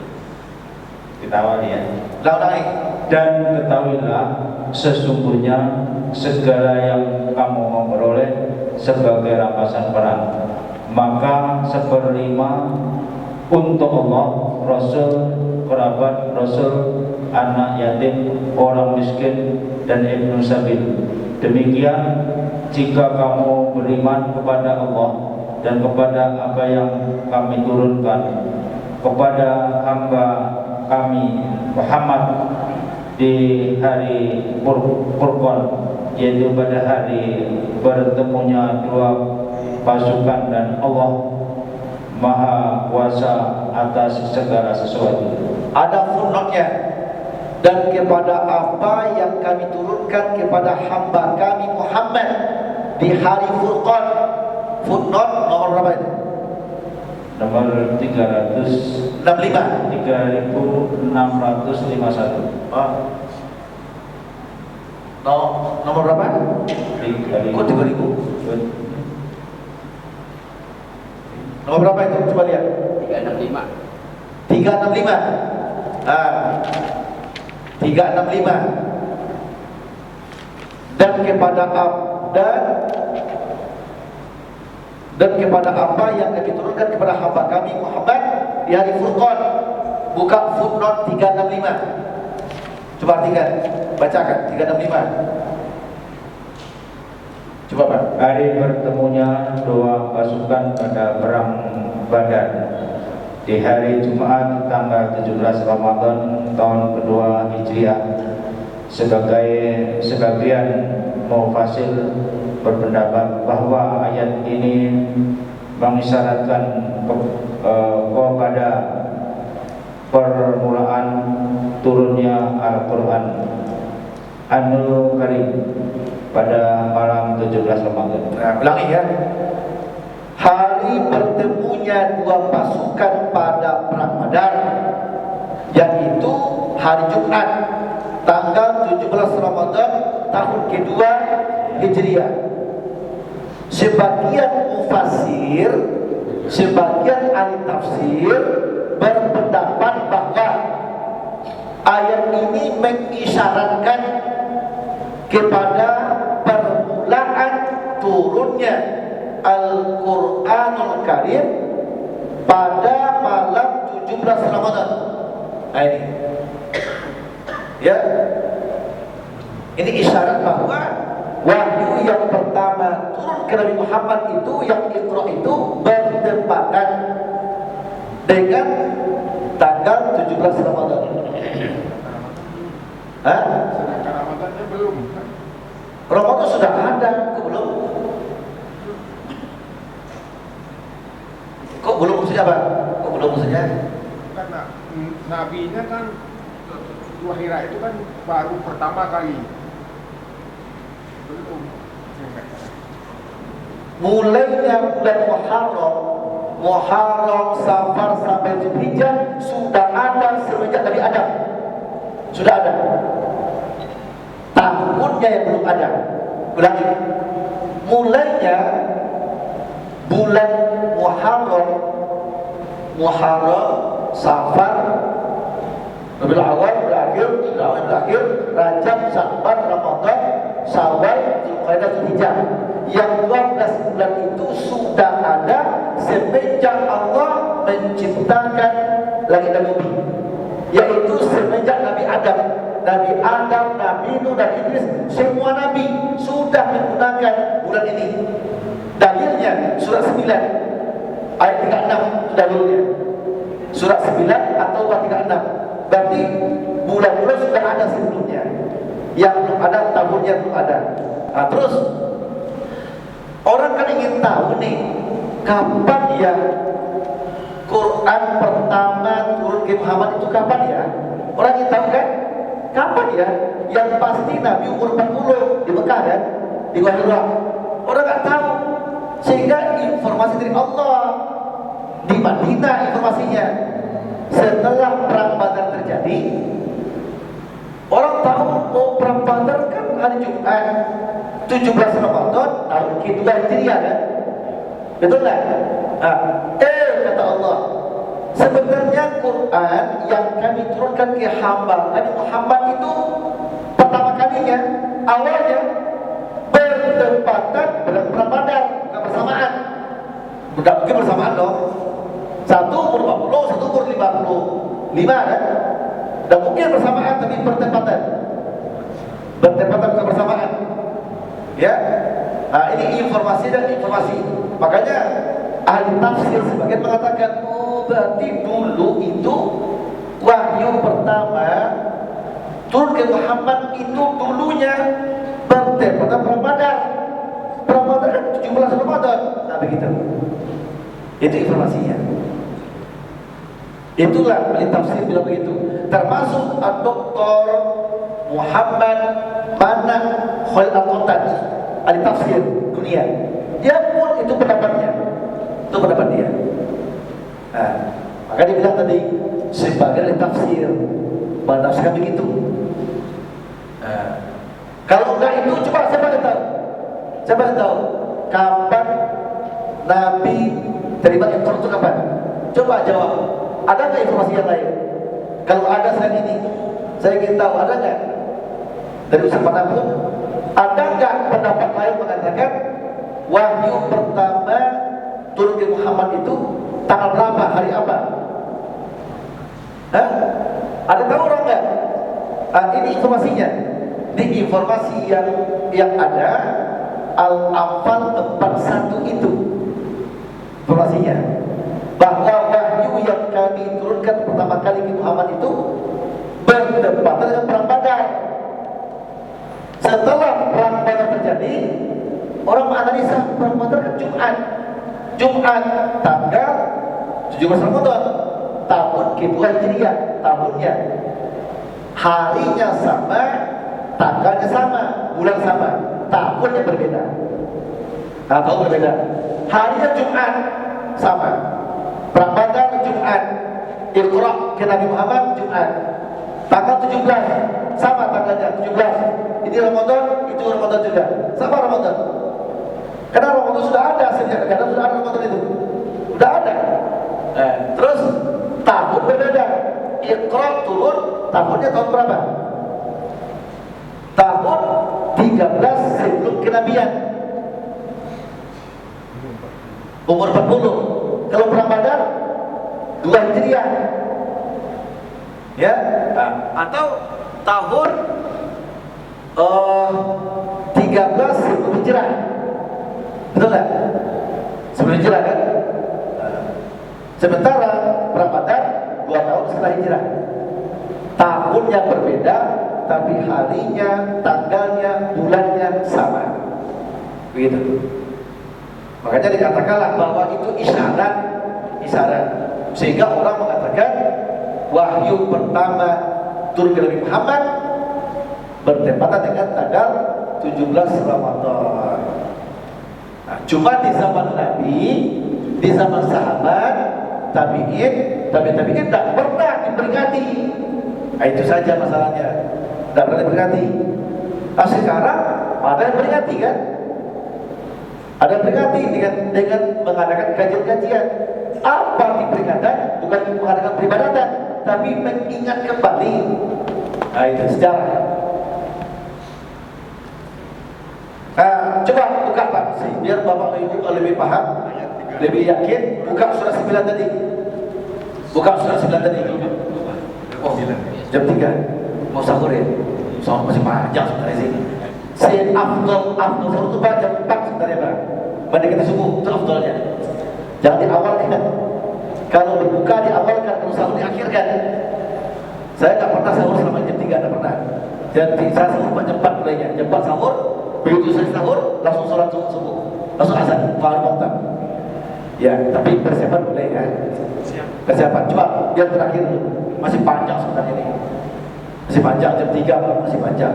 Kita awali ya. Ulangi. Dan ketahuilah sesungguhnya segala yang kamu memperoleh sebagai rampasan perang, maka 1/5 untuk Allah, Rasul, kerabat Rasul, anak yatim, orang miskin, dan ibnu sabil. Demikian jika kamu beriman kepada Allah dan kepada apa yang kami turunkan kepada hamba kami Muhammad di hari Furqan, yaitu pada hari bertemunya dua pasukan, dan Allah Maha Kuasa atas segala sesuatu. Ada footnote-nya. Dan kepada apa yang kami turunkan kepada hamba kami Muhammad di hari Furqan. Footnote nomor berapa itu? Nomor 365. 3651. Nomor berapa? 3000. Kok 3000? Nomor berapa itu? Coba lihat. 365. 365. 365. Dan kepada apa yang kami turunkan kepada hamba kami Muhammad di hari Furqan. Buka footnote 365. Coba bacakan 365. Coba Pak. Hari bertemunya dua pasukan pada perang Badar di hari Jumat tanggal 17 Ramadan tahun kedua Hijriah. Sebagian mufassir berpendapat bahwa ayat ini mengisyaratkan kepada permulaan turunnya Al-Quran Anul Karim pada malam 17 Ramadan. Ulangi ya. Hari bertemunya dua pasukan pada perang Badar, yaitu hari Jumat tanggal 17 Ramadan tahun kedua Hijriah. Sebagian mufassir sebagian ahli tafsir berpendapat bahwa ayat ini mengisyaratkan kepada permulaan turunnya Al-Quranul Karim pada malam 17 Ramadan. Nah ini, ya, ini isyarat bahwa wahyu yang pertama turun ke Nabi Muhammad itu, yang Iqra itu, bertepatan dengan tanggal 17 Ramadan. Hah? Sedangkan Ramadannya belum. Ramadan sudah ada, kok belum? Kok belum maksudnya apa? Kok belum maksudnya? Karena nabinya kan Wahira itu kan baru pertama kali. Belum. Mulainya bulan Muharram, Safar sampai Zulhijjah sudah ada semenjak Nabi Adam. Sudah ada. Tahunnya yang belum ada. Ulangi. Mulainya bulan Muharram, Safar, Rabiul Awal berakhir, Rajab, Sya'ban, Ramadan, Syawal, Zulqa'dah, Zulhijjah. Yang 12 bulan itu sudah ada semenjak Allah menciptakan langit dan bumi, yaitu semenjak Nabi Adam, Nabi Nuh dan Idris, semua Nabi sudah menggunakan bulan ini. Dalilnya surat 9 ayat 36 dalilnya. Surat 9 atau 36. Berarti bulan-bulan sudah ada sebelumnya. Yang belum ada tahunnya belum ada. Nah, terus orang kan ingin tahu nih, kapan ya Quran pertama turun ke Muhammad itu kapan ya? Orang ingin tahu kan? Kapan ya? Yang pasti Nabi umur 40 di Mekah kan? Di Gua Hira. Orang nggak tahu. Sehingga informasi dari Allah di Madinah informasinya. Setelah perang Badar terjadi, orang tahu perang Badar kan hari Jumat 17 Ramadan tahun kedua Hijriah kan? Betul nggak? Kata Allah, sebenarnya Quran yang kami turunkan ke hamba Nabi Muhammad itu pertama kalinya, awalnya bertepatan dengan perang Badar, bukan bersamaan. Tidak mungkin bersamaan dong. Satu umur 40, satu umur 55 kan? Dan mungkin bersamaan tapi bertepatan. Bertepatan bukan bersamaan. Ya. Nah, ini informasi dan informasi. Makanya ahli tafsir sebagian mengatakan, oh berarti dulu itu wahyu pertama turun ke Muhammad itu dulunya bertepatan perang Badar. Perang Badar kan 17 Ramadan. Nah begitu. Itu informasinya. Itulah ahli tafsir bilang begitu. Termasuk Dr. Muhammad Manah Khalid Al-Qattan, ahli tafsir dunia. Dia pun itu pendapatnya. Itu pendapat dia. Nah, maka dia bilang tadi sebagai ahli tafsir menafsirkan begitu. Nah, kalau enggak itu coba siapa yang tahu? Siapa yang tahu kapan Nabi terima Iqra itu kapan? Coba jawab. Ada nggak informasi yang lain? Kalau ada selain ini, saya ingin tahu ada nggak dari Ustaz manapun? Ada nggak pendapat lain mengatakan wahyu pertama turun ke Muhammad itu tanggal berapa, hari apa? Hah? Ada tahu orang nggak? Ini informasinya. Di informasi yang ada Al-Anfal 41 itu informasinya, bahwa wahyu yang kami turunkan pertama kali ke Muhammad itu bertepatan dengan perang Badar. Setelah perang Badar terjadi, orang menganalisa perang Badar kan Jumat tanggal 17 Ramadan tahun kedua Hijriah, tahunnya, harinya sama, tanggalnya sama, bulan sama, tahunnya berbeda. Tahun berbeda. Harinya Jumat sama. Perang Badar Jumat, Iqra ke Nabi Muhammad Jumat, tanggal 17 sama tanggalnya 17. Ini Ramadan, itu Ramadan juga, sama Ramadan. Karena Ramadan sudah ada sejak Ramadan, sudah ada Ramadan itu. Udah ada. Terus tahun berbeda. Iqra turun tahunnya tahun berapa? Tahun 13 sebelum kenabian. Umur 40. Kalau perang Badar 2 Hijriah. Ya, atau tahun 13 sebelum Hijrah. Betul nggak? Sebelum Hijrah kan? Sementara perang Badar 2 tahun setelah Hijrah. Tahunnya berbeda, tapi harinya, tanggalnya, bulannya sama. Begitu. Makanya dikatakanlah bahwa itu isyarat. Sehingga orang mengatakan wahyu pertama turun ke Nabi Muhammad bertepatan dengan tanggal 17 Ramadan. Nah, cuma di zaman Nabi, di zaman sahabat, tabi'in tidak pernah diperingati. Nah, itu saja masalahnya. Tidak pernah diperingati. Nah, sekarang ada yang peringati kan? Ada yang peringati dengan mengadakan kajian-kajian. Apa peringatan? Bukan mengadakan peribadatan, tapi mengingat kembali. Nah, itu sejarah. Coba buka Pak, biar Bapak Ibu lebih paham, lebih yakin. Buka surah 9 tadi. Buka surah 9 tadi. Oh, jam 3 mau sahur ya? Sahur masih panjang sebenarnya sih. Afdol sahur itu Pak jam 4 sebenarnya Pak. Mendekati subuh itu afdolnya. Jangan diawalkan. Kalau berbuka diawalkan, kalau sahur diakhirkan. Saya nggak pernah sahur selama jam 3, nggak pernah. Jadi saya sahur jam 4 mulainya. Jam 4 sahur, begitu saya sahur langsung sholat subuh, langsung azan, faham kontak. Ya, tapi persiapan boleh ya. Persiapan. Coba yang terakhir masih panjang sebenarnya ini. Masih panjang jam 3 masih panjang.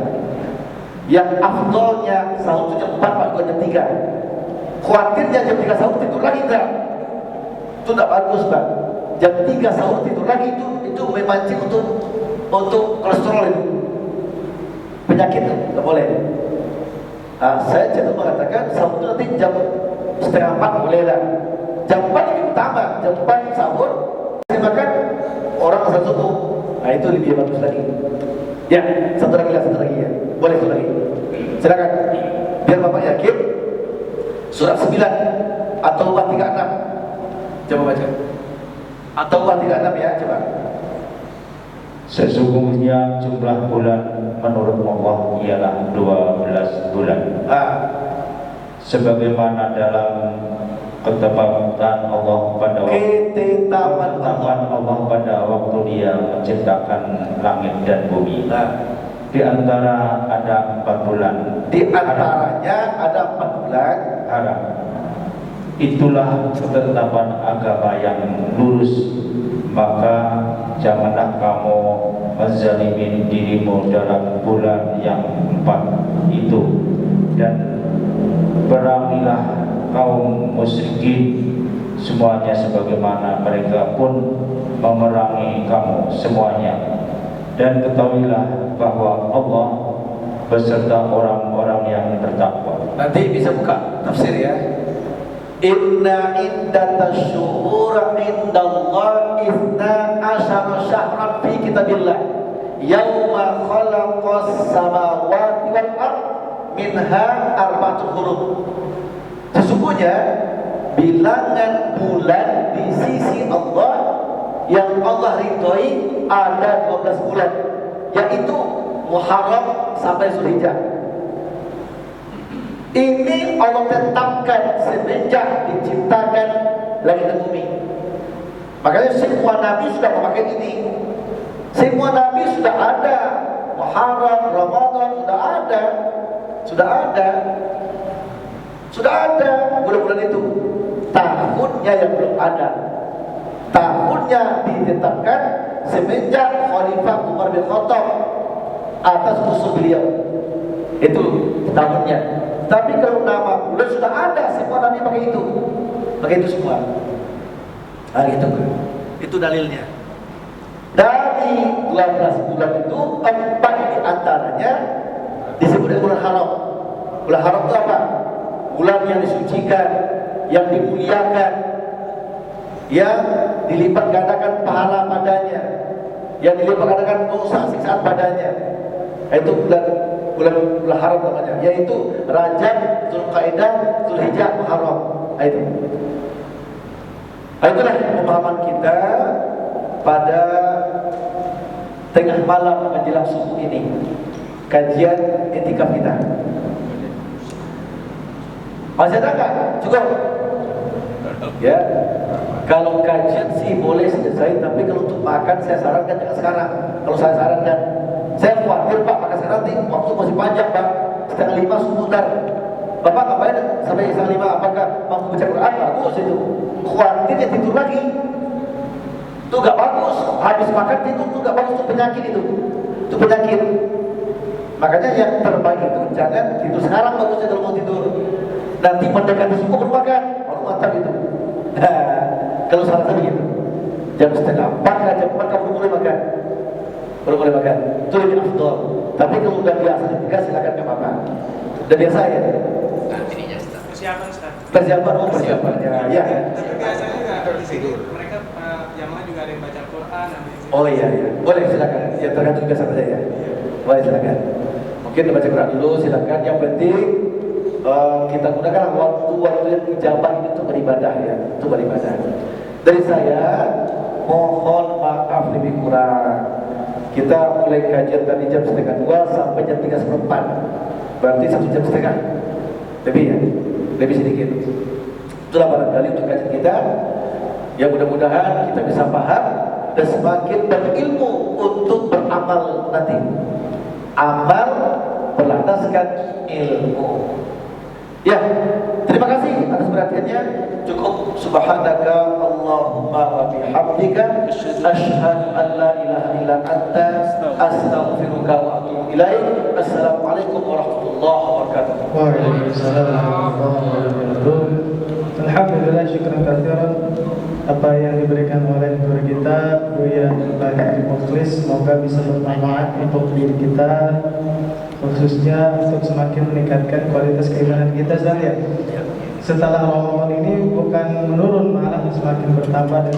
Yang afdolnya sahur itu jam 4 Pak, bukan jam 3. Khawatirnya jam 3 sahur tidur lagi enggak? Itu tidak bagus Pak. Jam 3 sahur tidur lagi itu memancing untuk kolesterol itu. Penyakit itu tidak boleh. Nah, saya cenderung mengatakan sahur itu nanti jam 3:30 boleh lah. Jam 4 lebih utama. Jam 4 sahur, saya makan orang asal subuh. Nah, itu lebih bagus lagi. Ya, satu lagi ya. Boleh satu lagi. Silakan. Biar Bapak yakin. Surat 9 atau 36. Coba baca. Atau 36 ya, coba. Sesungguhnya jumlah bulan menurut Allah ialah 12 bulan. Sebagaimana dalam ketetapan Allah pada waktu Dia menciptakan langit dan bumi. Di antara ada 4 bulan. Di antaranya ada 4 bulan haram. Itulah ketetapan agama yang lurus. Maka janganlah kamu menzalimi dirimu dalam bulan yang 4 itu, dan perangilah kaum musyrikin semuanya sebagaimana mereka pun memerangi kamu semuanya. Dan ketahuilah bahwa Allah beserta orang-orang yang bertakwa. Nanti bisa buka tafsir ya. Inna iddatash syuhur indallah 12 syahran fi kitabillah yauma khalaqas samawati wal ard minha arba'atul hurum. Sesungguhnya bilangan bulan di sisi Allah yang Allah ridhoi ada 12 bulan, yaitu Muharram sampai Zulhijjah. Ini Allah tetapkan semenjak diciptakan langit dan bumi. Makanya semua Nabi sudah memakai ini. Semua Nabi sudah ada Muharram, Ramadan, sudah ada bulan-bulan itu. Tahunnya yang belum ada. Tahunnya ditetapkan semenjak Khalifah Umar bin Khattab atas usul beliau. Itu tahunnya. Tapi kalau nama bulan sudah ada, semua Nabi pakai itu semua. Nah, gitu. Itu dalilnya. Dari 12 bulan itu 4 di antaranya disebut dengan bulan haram. Bulan haram itu apa? Bulan yang disucikan, yang dimuliakan. yang dilipat gandakan pahala padanya, yang dilipat gandakan dosa siksaan padanya. Itu bulan haram namanya, yaitu Rajab, Zulqa'dah, Zulhijjah, Muharram. Itu. Itulah pemahaman kita pada tengah malam menjelang subuh ini, kajian etika kita. Masih ada nggak? Cukup? Ya. Kalau kajian sih boleh selesai, tapi kalau untuk makan saya sarankan jangan sekarang. Kalau saya sarankan, saya khawatir Pak, makan sekarang nanti waktu masih panjang Pak, 4:30 subuh ntar. Bapak ngapain sampai 4:30? Apakah mampu baca Quran? Bagus itu. Khawatirnya tidur lagi. Itu gak bagus. Habis makan tidur itu gak bagus, itu penyakit itu. Itu penyakit. Makanya yang terbaik itu jangan tidur sekarang, bagusnya kalau mau tidur. Nanti mendekati subuh baru makan. Baru mantap itu. Kalau salah saya begitu. Jam 3:30 jam 4 kamu boleh makan. Baru boleh makan. Itu lebih afdol. Tapi kalau udah biasa ketika silakan ke apa-apa. Udah biasa ya. Persiapan Ustaz. Persiapan, persiapannya. Ya. Tapi biasanya nggak di sini mereka jamaah juga ada yang baca Quran, ada yang Oh iya iya. Boleh silakan. Ya tergantung kebiasaan saja ya. Boleh silakan. Mungkin baca Quran dulu silakan. Yang penting kita gunakan waktu-waktu yang ijabah ini untuk beribadah ya, untuk beribadah. Dari saya mohon maaf lebih kurang. Kita mulai kajian tadi jam 1:30 sampai jam 3:04. Berarti 1 jam setengah. Lebih ya, lebih sedikit. Itulah barangkali untuk kajian kita. Ya mudah-mudahan kita bisa paham dan semakin berilmu untuk beramal nanti. Amal berlandaskan ilmu. Ya, terima kasih atas perhatiannya. Cukup subhanaka Allahumma wa bihamdika asyhadu an la ilaha illa anta astaghfiruka wa atubu ilaik. Assalamualaikum warahmatullahi wabarakatuh. Waalaikumsalam warahmatullahi wabarakatuh. Alhamdulillah, syukran katsiran apa yang diberikan oleh guru kita Buya Bagi Mukhlis, semoga bisa bermanfaat untuk diri kita, khususnya untuk semakin meningkatkan kualitas keimanan kita sekalian. Setelah Ramadan ini bukan menurun, malah semakin bertambah dan